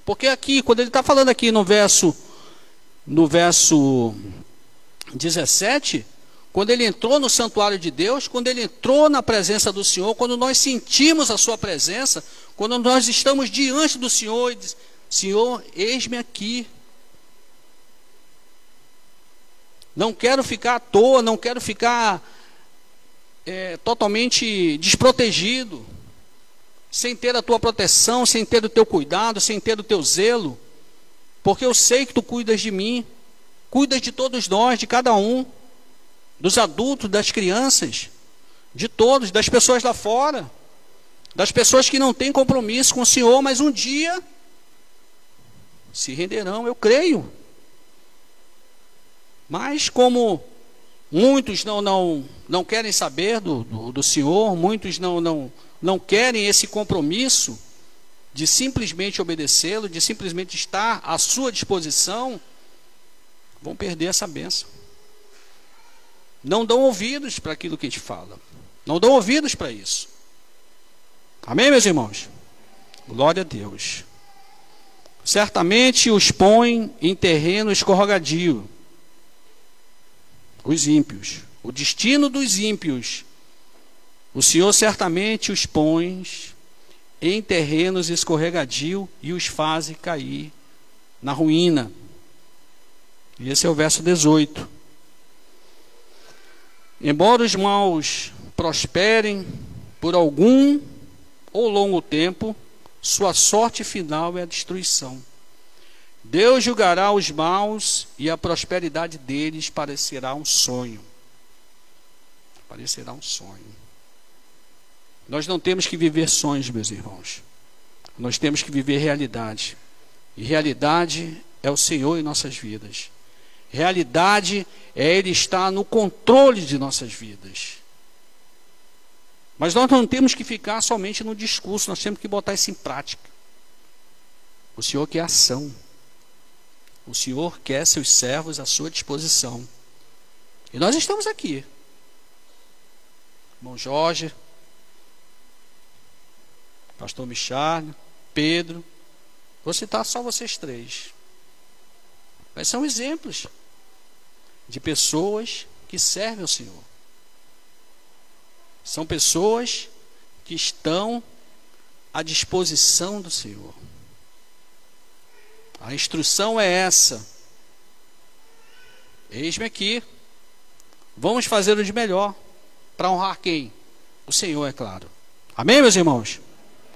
Porque aqui, quando ele está falando aqui no verso 17, quando ele entrou no santuário de Deus, quando ele entrou na presença do Senhor, quando nós sentimos a sua presença, quando nós estamos diante do Senhor e diz: Senhor, eis-me aqui. Não quero ficar à toa, não quero ficar totalmente desprotegido, sem ter a tua proteção, sem ter o teu cuidado, sem ter o teu zelo, porque eu sei que tu cuidas de mim, cuidas de todos nós, de cada um, dos adultos, das crianças, de todos, das pessoas lá fora, das pessoas que não têm compromisso com o Senhor, mas um dia se renderão, eu creio. Mas como muitos não querem saber do Senhor, muitos não querem esse compromisso de simplesmente obedecê-lo, de simplesmente estar à sua disposição, vão perder essa bênção. Não dão ouvidos para aquilo que a gente fala. Não dão ouvidos para isso. Amém, meus irmãos? Glória a Deus. Certamente os põe em terreno escorregadio. Os ímpios. O destino dos ímpios. O Senhor certamente os põe em terrenos escorregadio e os faz cair na ruína. E esse é o verso 18. Embora os maus prosperem por algum ou longo tempo, sua sorte final é a destruição. Deus julgará os maus e a prosperidade deles parecerá um sonho. Parecerá um sonho. Nós não temos que viver sonhos, meus irmãos. Nós temos que viver realidade. E realidade é o Senhor em nossas vidas. Realidade é Ele estar no controle de nossas vidas. Mas nós não temos que ficar somente no discurso, nós temos que botar isso em prática. O Senhor quer ação. O Senhor quer seus servos à sua disposição. E nós estamos aqui. Irmão Jorge, Pastor Michel, Pedro, vou citar só vocês três. Mas são exemplos de pessoas que servem ao Senhor. São pessoas que estão à disposição do Senhor. A instrução é essa. Eis-me aqui. Vamos fazer o de melhor. Para honrar quem? O Senhor, é claro. Amém, meus irmãos?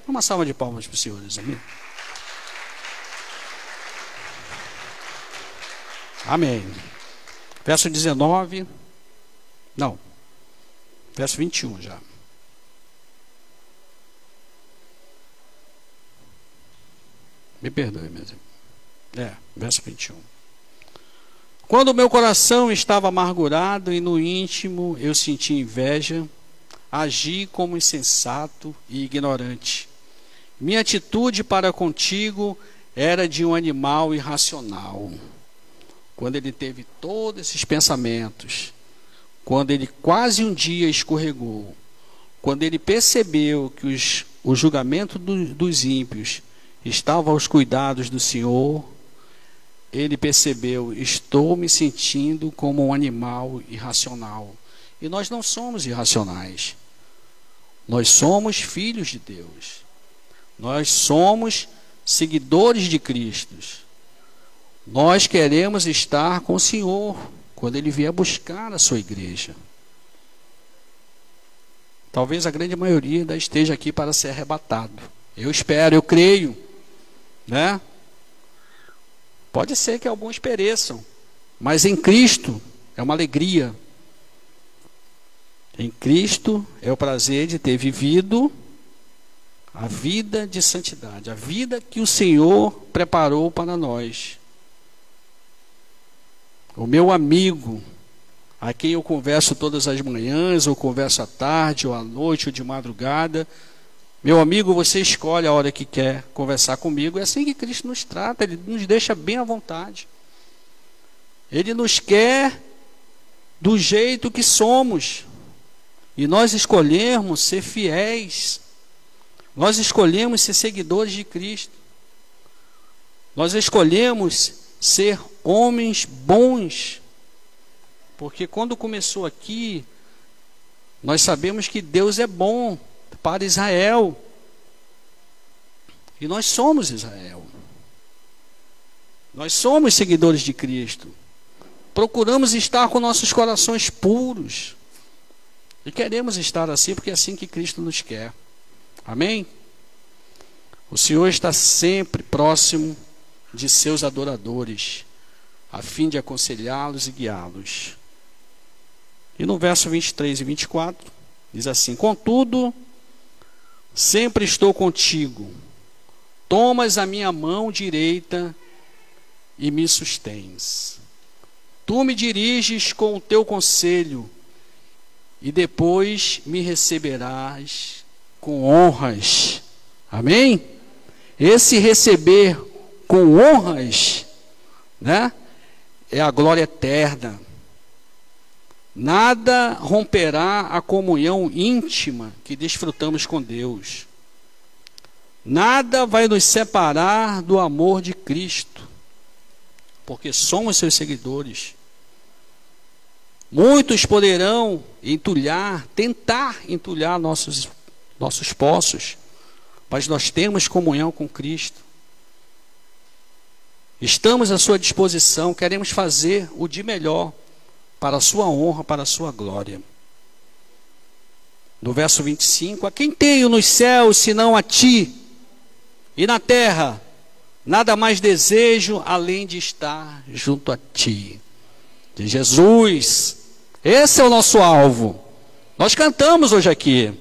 Uma salva de palmas para os senhores. Amém? Amém. Verso 19. Não. Verso 21 já. Me perdoe, meu irmão. Verso 21. Quando o meu coração estava amargurado e no íntimo eu senti inveja, agi como insensato e ignorante. Minha atitude para contigo era de um animal irracional. Quando ele teve todos esses pensamentos, quando ele quase um dia escorregou, quando ele percebeu que o julgamento dos ímpios estava aos cuidados do Senhor, ele percebeu: estou me sentindo como um animal irracional. E nós não somos irracionais. Nós somos filhos de Deus. Nós somos seguidores de Cristo. Nós queremos estar com o Senhor quando Ele vier buscar a sua igreja. Talvez a grande maioria ainda esteja aqui para ser arrebatado. Eu espero, eu creio, né? Pode ser que alguns pereçam, mas em Cristo é uma alegria. Em Cristo é o prazer de ter vivido a vida de santidade, a vida que o Senhor preparou para nós. O meu amigo, a quem eu converso todas as manhãs, ou converso à tarde, ou à noite, ou de madrugada, meu amigo, você escolhe a hora que quer conversar comigo. É assim que Cristo nos trata, Ele nos deixa bem à vontade. Ele nos quer do jeito que somos. E nós escolhemos ser fiéis. Nós escolhemos ser seguidores de Cristo. Nós escolhemos ser homens bons. Porque quando começou aqui, nós sabemos que Deus é bom para Israel. E nós somos Israel. Nós somos seguidores de Cristo. Procuramos estar com nossos corações puros. E queremos estar assim, porque é assim que Cristo nos quer. Amém? O Senhor está sempre próximo de seus adoradores, a fim de aconselhá-los e guiá-los. E no verso 23 e 24, diz assim: contudo, sempre estou contigo, tomas a minha mão direita e me sustens. Tu me diriges com o teu conselho, e depois me receberás com honras. Amém? Esse receber com honras, né, é a glória eterna. Nada romperá a comunhão íntima que desfrutamos com Deus. Nada vai nos separar do amor de Cristo, porque somos seus seguidores. Muitos poderão tentar entulhar nossos poços, mas nós temos comunhão com Cristo. Estamos à sua disposição, queremos fazer o de melhor para a sua honra, para a sua glória. No verso 25, a quem tenho nos céus senão a ti, e na terra nada mais desejo além de estar junto a ti. De Jesus, esse é o nosso alvo. Nós cantamos hoje aqui.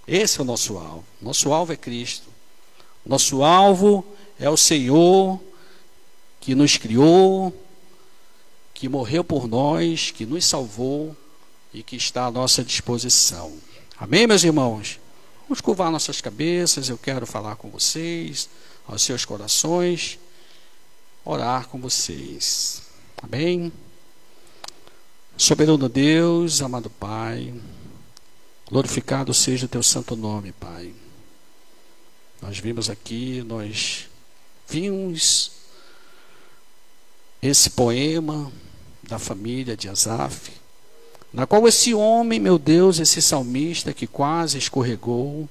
Esse é o nosso alvo. Nosso alvo é Cristo. Nosso alvo é o Senhor que nos criou, que morreu por nós, que nos salvou e que está à nossa disposição. Amém, meus irmãos? Vamos curvar nossas cabeças. Eu quero falar com vocês, aos seus corações, orar com vocês. Amém? Soberano Deus, amado Pai, glorificado seja o teu santo nome, Pai. Nós vimos aqui, nós vimos esse poema da família de Asaf, na qual esse homem, meu Deus, esse salmista que quase escorregou,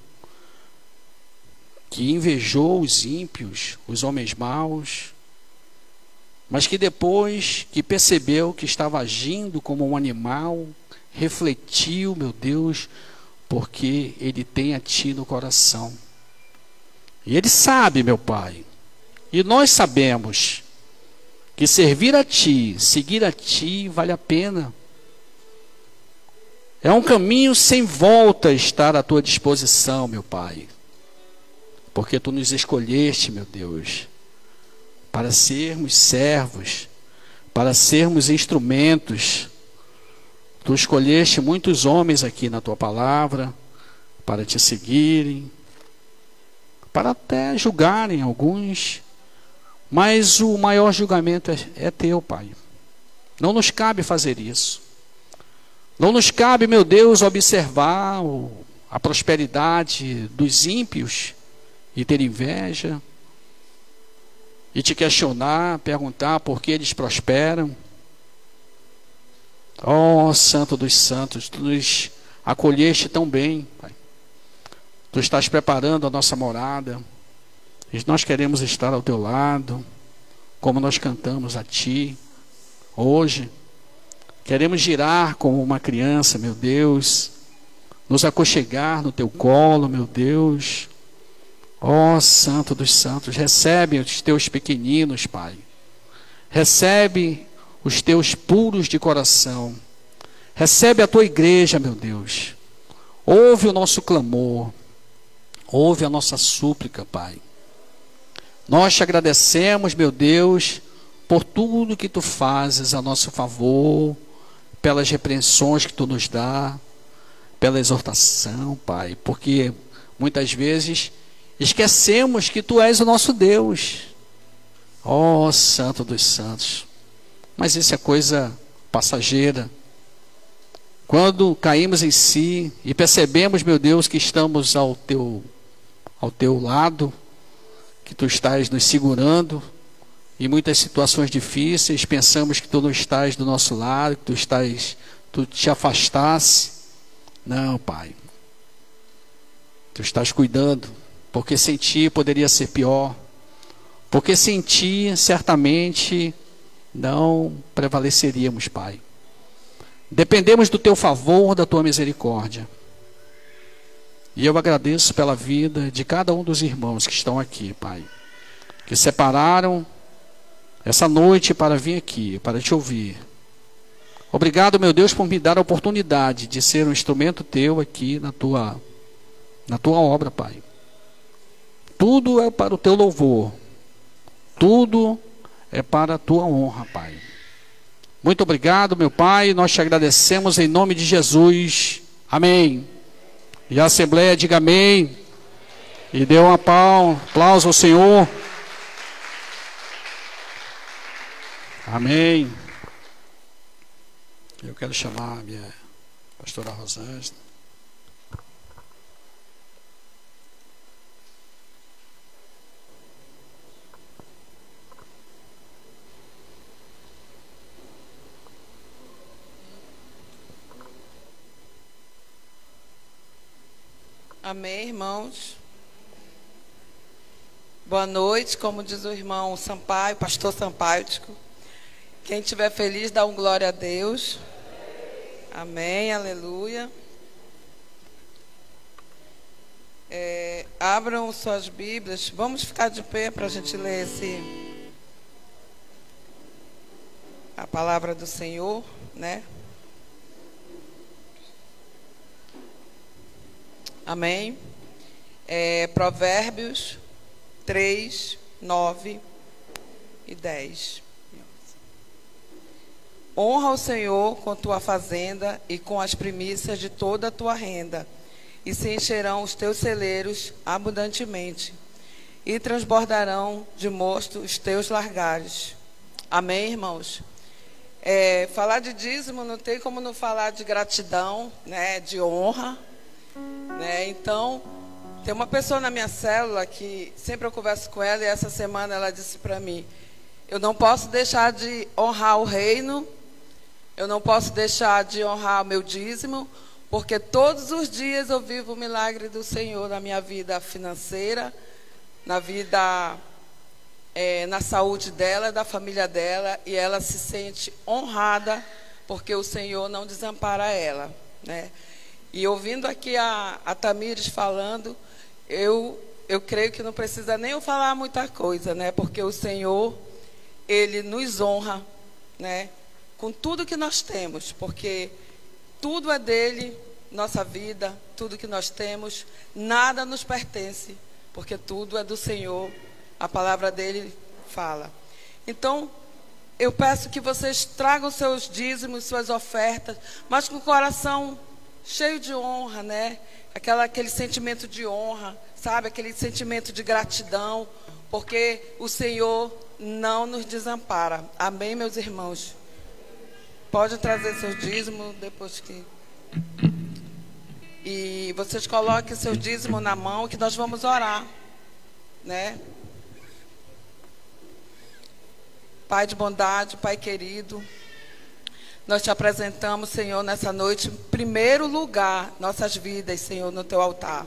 que invejou os ímpios, os homens maus, mas que depois que percebeu que estava agindo como um animal, refletiu, meu Deus, porque ele tem a ti no coração. E ele sabe, meu Pai, e nós sabemos que servir a ti, seguir a ti, vale a pena. É um caminho sem volta estar à tua disposição, meu Pai, porque tu nos escolheste, meu Deus, para sermos servos, para sermos instrumentos. Tu escolheste muitos homens aqui na tua palavra para te seguirem, para até julgarem alguns, mas o maior julgamento é teu, Pai. Não nos cabe fazer isso. Não nos cabe, meu Deus, observar a prosperidade dos ímpios e ter inveja e te questionar, perguntar por que eles prosperam. Ó Santo dos Santos, tu nos acolheste tão bem, Pai. Tu estás preparando a nossa morada e nós queremos estar ao teu lado, como nós cantamos a ti hoje. Queremos girar como uma criança, meu Deus, nos aconchegar no teu colo, meu Deus. Ó Santo dos Santos, recebe os teus pequeninos, Pai. Recebe os teus puros de coração. Recebe a tua igreja, meu Deus. Ouve o nosso clamor. Ouve a nossa súplica, Pai. Nós te agradecemos, meu Deus, por tudo que tu fazes a nosso favor, pelas repreensões que tu nos dá, pela exortação, Pai, porque muitas vezes esquecemos que tu és o nosso Deus. Ó, Santo dos Santos. Mas isso é coisa passageira. Quando caímos em si e percebemos, meu Deus, que estamos ao teu lado, que tu estás nos segurando em muitas situações difíceis, pensamos que tu não estás do nosso lado, que tu te afastasse. Não, Pai. Tu estás cuidando, porque sem ti poderia ser pior. Porque sem ti, certamente, não prevaleceríamos, Pai. Dependemos do teu favor, da tua misericórdia. E eu agradeço pela vida de cada um dos irmãos que estão aqui, Pai, que separaram essa noite para vir aqui, para te ouvir. Obrigado, meu Deus, por me dar a oportunidade de ser um instrumento teu aqui na tua obra, Pai. Tudo é para o teu louvor. Tudo é para a tua honra, Pai. Muito obrigado, meu Pai. Nós te agradecemos em nome de Jesus. Amém. E a Assembleia diga amém. E dê um aplauso ao Senhor. Amém. Eu quero chamar a minha pastora Rosângela. Amém, irmãos. Boa noite, como diz o irmão Sampaio, pastor Sampaio. Quem estiver feliz, dá um glória a Deus. Amém, aleluia. Abram suas Bíblias. Vamos ficar de pé para a gente ler a palavra do Senhor, né? Amém. Provérbios 3, 9 e 10. Honra o Senhor com tua fazenda e com as primícias de toda a tua renda, e se encherão os teus celeiros abundantemente, e transbordarão de mosto os teus largares. Amém, irmãos? Falar de dízimo não tem como não falar de gratidão, né, de honra. Então, tem uma pessoa na minha célula que sempre eu converso com ela, e essa semana ela disse para mim: eu não posso deixar de honrar o reino, eu não posso deixar de honrar o meu dízimo, porque todos os dias eu vivo o milagre do Senhor na minha vida financeira, na vida, na saúde dela, da família dela, e ela se sente honrada porque o Senhor não desampara ela, né? E ouvindo aqui a Tamires falando, eu creio que não precisa nem eu falar muita coisa, né? Porque o Senhor, Ele nos honra, né? Com tudo que nós temos, porque tudo é dele, nossa vida, tudo que nós temos, nada nos pertence, porque tudo é do Senhor, a palavra dele fala. Então, eu peço que vocês tragam seus dízimos, suas ofertas, mas com o coração cheio de honra, né? Aquele sentimento de honra, sabe? Aquele sentimento de gratidão, porque o Senhor não nos desampara. Amém, meus irmãos? Pode trazer seus dízimos depois que... E vocês coloquem seus dízimos na mão, que nós vamos orar, né? Pai de bondade, Pai querido, nós te apresentamos, Senhor, nessa noite, em primeiro lugar, nossas vidas, Senhor, no teu altar.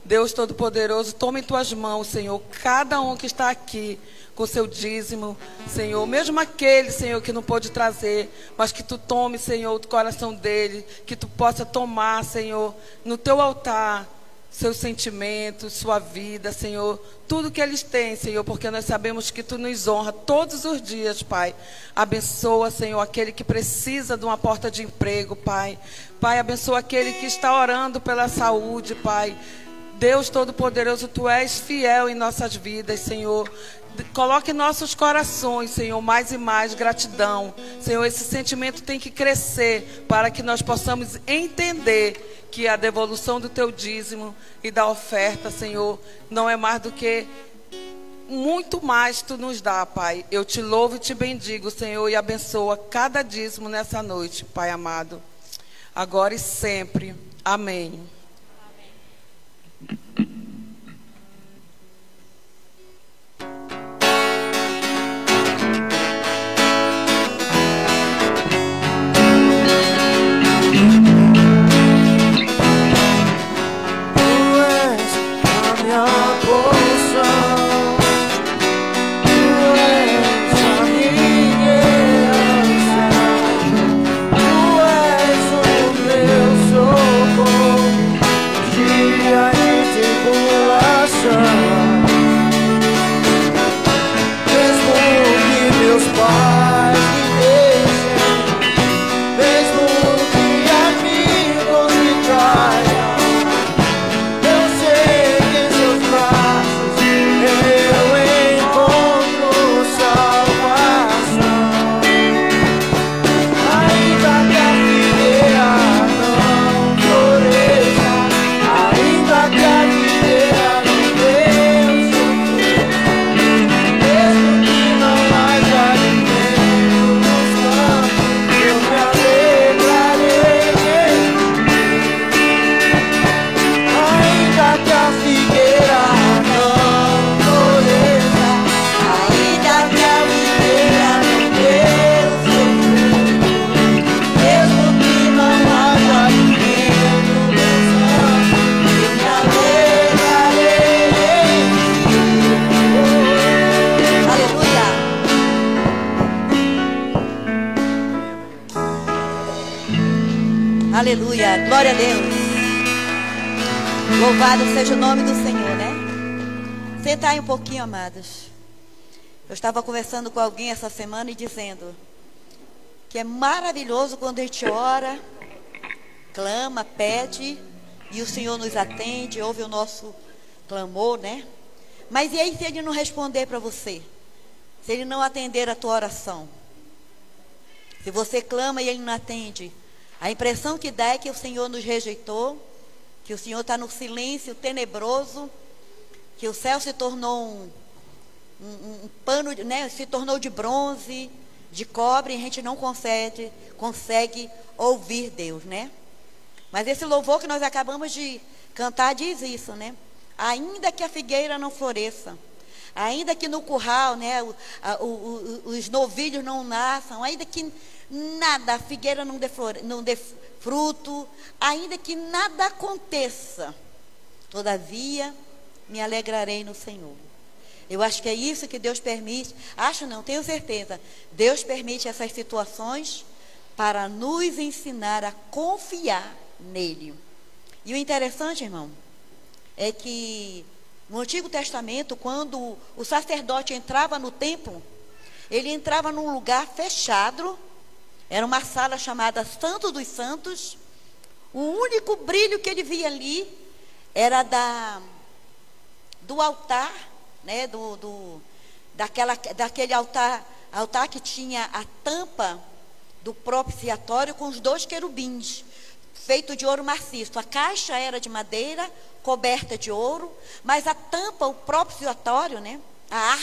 Deus Todo-Poderoso, toma em tuas mãos, Senhor, cada um que está aqui com seu dízimo, Senhor, mesmo aquele, Senhor, que não pôde trazer, mas que tu tome, Senhor, do coração dele, que tu possa tomar, Senhor, no teu altar, seus sentimentos, sua vida, Senhor, tudo que eles têm, Senhor, porque nós sabemos que Tu nos honra todos os dias, Pai. Abençoa, Senhor, aquele que precisa de uma porta de emprego, Pai. Pai, abençoa aquele que está orando pela saúde, Pai. Deus Todo-Poderoso, Tu és fiel em nossas vidas, Senhor. Coloque em nossos corações, Senhor, mais e mais gratidão. Senhor, esse sentimento tem que crescer para que nós possamos entender que a devolução do Teu dízimo e da oferta, Senhor, não é mais do que muito mais Tu nos dá, Pai. Eu Te louvo e Te bendigo, Senhor, e abençoa cada dízimo nessa noite, Pai amado. Agora e sempre. Amém. Aleluia, glória a Deus. Louvado seja o nome do Senhor, né? Senta aí um pouquinho, amados. Eu estava conversando com alguém essa semana e dizendo que é maravilhoso quando a gente ora, clama, pede, e o Senhor nos atende, ouve o nosso clamor, né? Mas e aí se Ele não responder para você? Se Ele não atender a tua oração? Se você clama e Ele não atende? A impressão que dá é que o Senhor nos rejeitou, que o Senhor está no silêncio tenebroso, que o céu se tornou um pano, né, se tornou de bronze, de cobre, e a gente não consegue ouvir Deus, né? Mas esse louvor que nós acabamos de cantar diz isso, né? Ainda que a figueira não floresça, ainda que no curral, né, os novilhos não nasçam, ainda que nada, a figueira não dê fruto, ainda que nada aconteça, todavia me alegrarei no Senhor. Eu acho que é isso que Deus permite. Acho não, tenho certeza. Deus permite essas situações para nos ensinar a confiar nele. E o interessante, irmão, é que no Antigo Testamento, quando o sacerdote entrava no templo, ele entrava num lugar fechado. Era uma sala chamada Santo dos Santos. O único brilho que ele via ali era do altar, né, daquele altar que tinha a tampa do propiciatório com os 2 querubins, feito de ouro maciço. A caixa era de madeira, coberta de ouro, mas a tampa, o propiciatório, né, a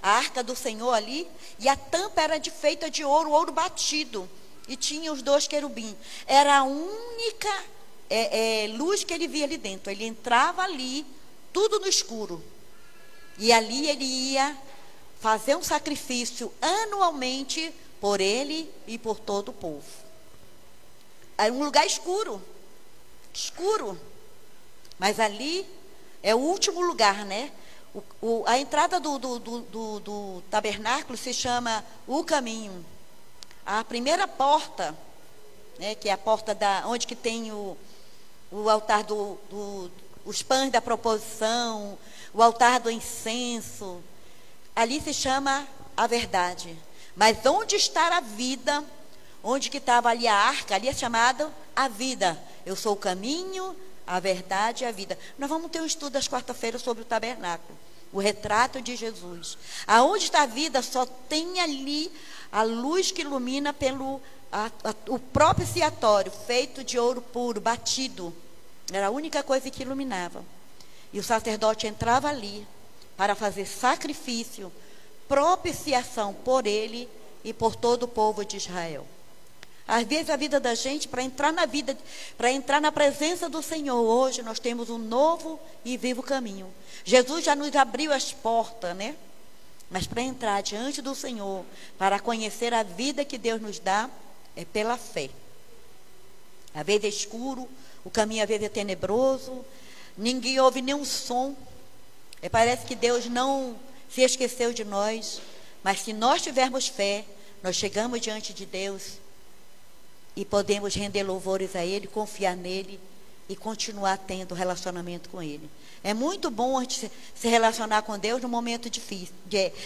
arca do Senhor ali, e a tampa era feita de ouro batido, e tinha os 2 querubins. Era a única luz que ele via ali dentro. Ele entrava ali, tudo no escuro, e ali ele ia fazer um sacrifício anualmente por ele e por todo o povo. Era um lugar escuro, mas ali é o último lugar, né? A entrada do tabernáculo se chama o caminho. A primeira porta, né, que é a porta onde que tem o altar os pães da proposição, o altar do incenso. Ali se chama a verdade. Mas onde está a vida? Onde que estava ali a arca? Ali é chamado a vida. Eu sou o caminho, a verdade e a vida. Nós vamos ter um estudo às quarta-feiras sobre o tabernáculo, o retrato de Jesus. Aonde está a vida, só tem ali a luz que ilumina pelo o propiciatório, feito de ouro puro, batido. Era a única coisa que iluminava. E o sacerdote entrava ali para fazer sacrifício, propiciação por ele e por todo o povo de Israel. Às vezes a vida da gente, para entrar na vida, para entrar na presença do Senhor, hoje nós temos um novo e vivo caminho. Jesus já nos abriu as portas, né? Mas para entrar diante do Senhor, para conhecer a vida que Deus nos dá, é pela fé. Às vezes é escuro, o caminho às vezes é tenebroso, ninguém ouve nenhum som. Parece que Deus não se esqueceu de nós, mas se nós tivermos fé, nós chegamos diante de Deus e podemos render louvores a Ele, confiar nele e continuar tendo relacionamento com Ele. É muito bom a gente se relacionar com Deus no momento difícil,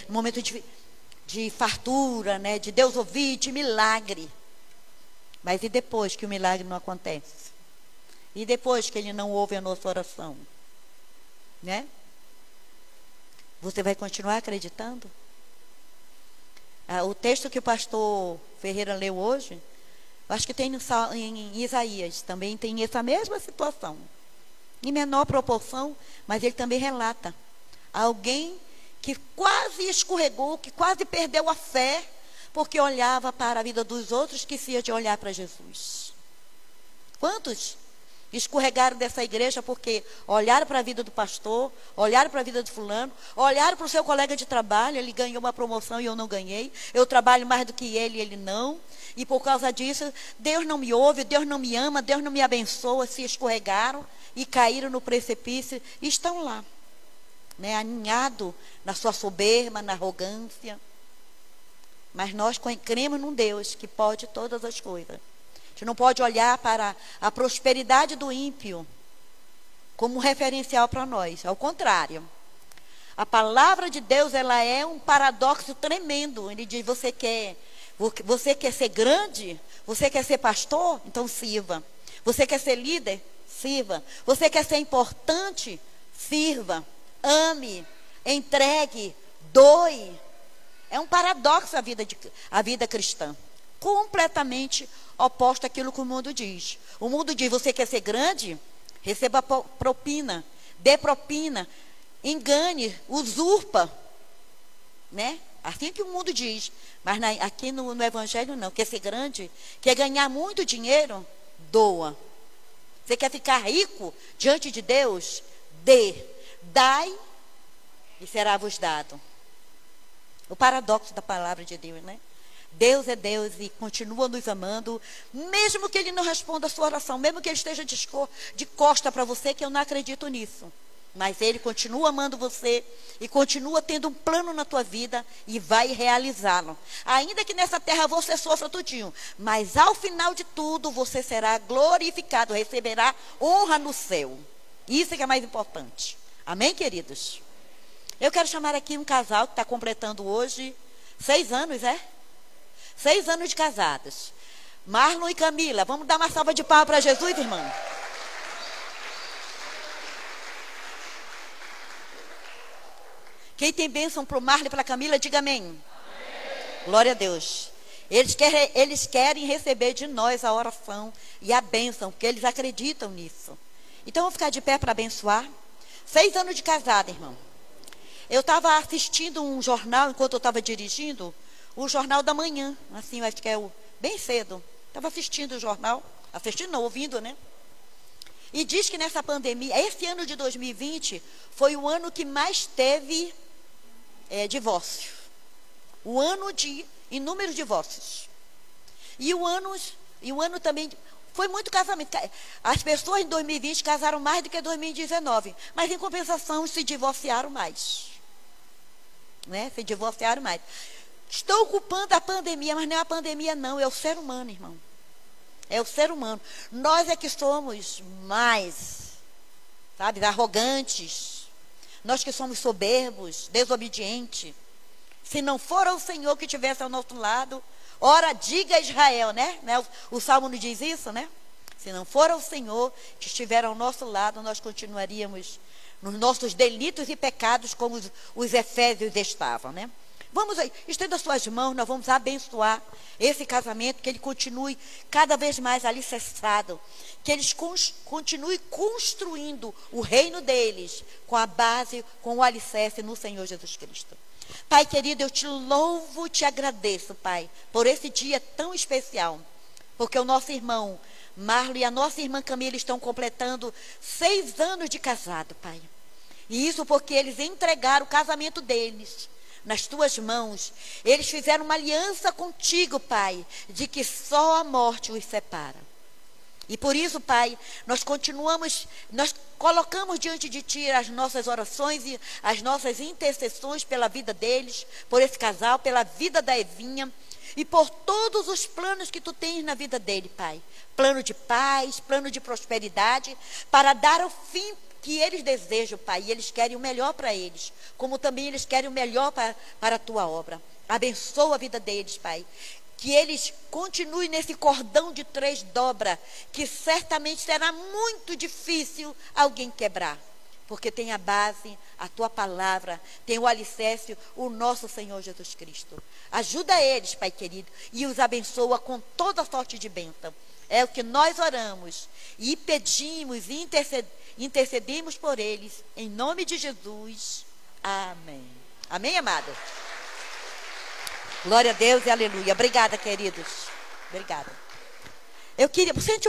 no momento de fartura, né? De Deus ouvir, de milagre. Mas e depois que o milagre não acontece? E depois que Ele não ouve a nossa oração? Né? Você vai continuar acreditando? O texto que o pastor Ferreira leu hoje, acho que tem em Isaías, também tem essa mesma situação. Em menor proporção, mas ele também relata. Alguém que quase escorregou, que quase perdeu a fé, porque olhava para a vida dos outros, esquecia de olhar para Jesus. Quantos escorregaram dessa igreja porque olharam para a vida do pastor, olharam para a vida do fulano, olharam para o seu colega de trabalho, ele ganhou uma promoção e eu não ganhei, eu trabalho mais do que ele e ele não, e por causa disso, Deus não me ouve, Deus não me ama, Deus não me abençoa, se escorregaram e caíram no precipício e estão lá, né, aninhado na sua soberba, na arrogância. Mas nós cremos num Deus que pode todas as coisas. A gente não pode olhar para a prosperidade do ímpio como um referencial para nós. Ao contrário. A palavra de Deus, ela é um paradoxo tremendo. Ele diz, você quer ser grande? Você quer ser pastor? Então sirva. Você quer ser líder? Sirva. Você quer ser importante? Sirva. Ame. Entregue. Doe. É um paradoxo a vida cristã. Completamente oposto àquilo que o mundo diz. O mundo diz, você quer ser grande? Receba propina, dê propina, engane, usurpa, né? Assim que o mundo diz. Mas aqui no Evangelho não. Quer ser grande? Quer ganhar muito dinheiro? Doa. Você quer ficar rico diante de Deus? Dê. Dai e será-vos dado. O paradoxo da palavra de Deus, né? Deus é Deus e continua nos amando, mesmo que Ele não responda a sua oração, mesmo que Ele esteja de costa para você, que eu não acredito nisso. Mas Ele continua amando você e continua tendo um plano na tua vida e vai realizá-lo. Ainda que nessa terra você sofra tudinho, mas ao final de tudo você será glorificado, receberá honra no céu. Isso é que é mais importante. Amém, queridos? Eu quero chamar aqui um casal que está completando hoje 6 anos, 6 anos de casados. Marlon e Camila. Vamos dar uma salva de palmas para Jesus, irmão? Quem tem bênção para o Marlon e para a Camila, diga amém. Amém. Glória a Deus. Eles querem receber de nós a oração e a bênção, porque eles acreditam nisso. Então, vamos ficar de pé para abençoar. 6 anos de casada, irmão. Eu estava assistindo um jornal, enquanto eu estava dirigindo, o Jornal da Manhã, assim, acho que bem cedo. Estava assistindo o jornal, ouvindo, né? E diz que nessa pandemia, esse ano de 2020, foi o ano que mais teve divórcio. O ano de inúmeros divórcios. E o ano também, foi muito casamento. As pessoas em 2020 casaram mais do que em 2019, mas em compensação se divorciaram mais. Né? Se divorciaram mais. Estou culpando a pandemia, mas não é a pandemia não, é o ser humano, irmão. É o ser humano. Nós é que somos mais sabe, arrogantes, nós que somos soberbos, desobedientes. Se não for o Senhor que estivesse ao nosso lado, ora, diga a Israel, né? O Salmo nos diz isso, né? Se não for o Senhor que estiver ao nosso lado, nós continuaríamos nos nossos delitos e pecados como os efésios estavam, né? Vamos aí, estenda suas mãos, nós vamos abençoar esse casamento, que ele continue cada vez mais alicerçado, que eles continuem construindo o reino deles com a base, com o alicerce no Senhor Jesus Cristo. Pai querido, eu te louvo, te agradeço, Pai, por esse dia tão especial, porque o nosso irmão Marlon e a nossa irmã Camila estão completando 6 anos de casado, Pai. E isso porque eles entregaram o casamento deles nas tuas mãos. Eles fizeram uma aliança contigo, Pai, de que só a morte os separa. E por isso, Pai, nós colocamos diante de Ti as nossas orações e as nossas intercessões pela vida deles, por esse casal, pela vida da Evinha e por todos os planos que Tu tens na vida dele, Pai. Plano de paz, plano de prosperidade, para dar o fim que eles desejam, Pai, e eles querem o melhor para eles, como também eles querem o melhor para a Tua obra. Abençoa a vida deles, Pai. Que eles continuem nesse cordão de 3 dobras, que certamente será muito difícil alguém quebrar, porque tem a base, a Tua palavra, tem o alicerce, o nosso Senhor Jesus Cristo. Ajuda eles, Pai querido, e os abençoa com toda sorte de bênção. É o que nós oramos e pedimos e intercedemos por eles, em nome de Jesus. Amém. Amém, amado? Glória a Deus e aleluia. Obrigada, queridos. Obrigada. Eu queria... Sente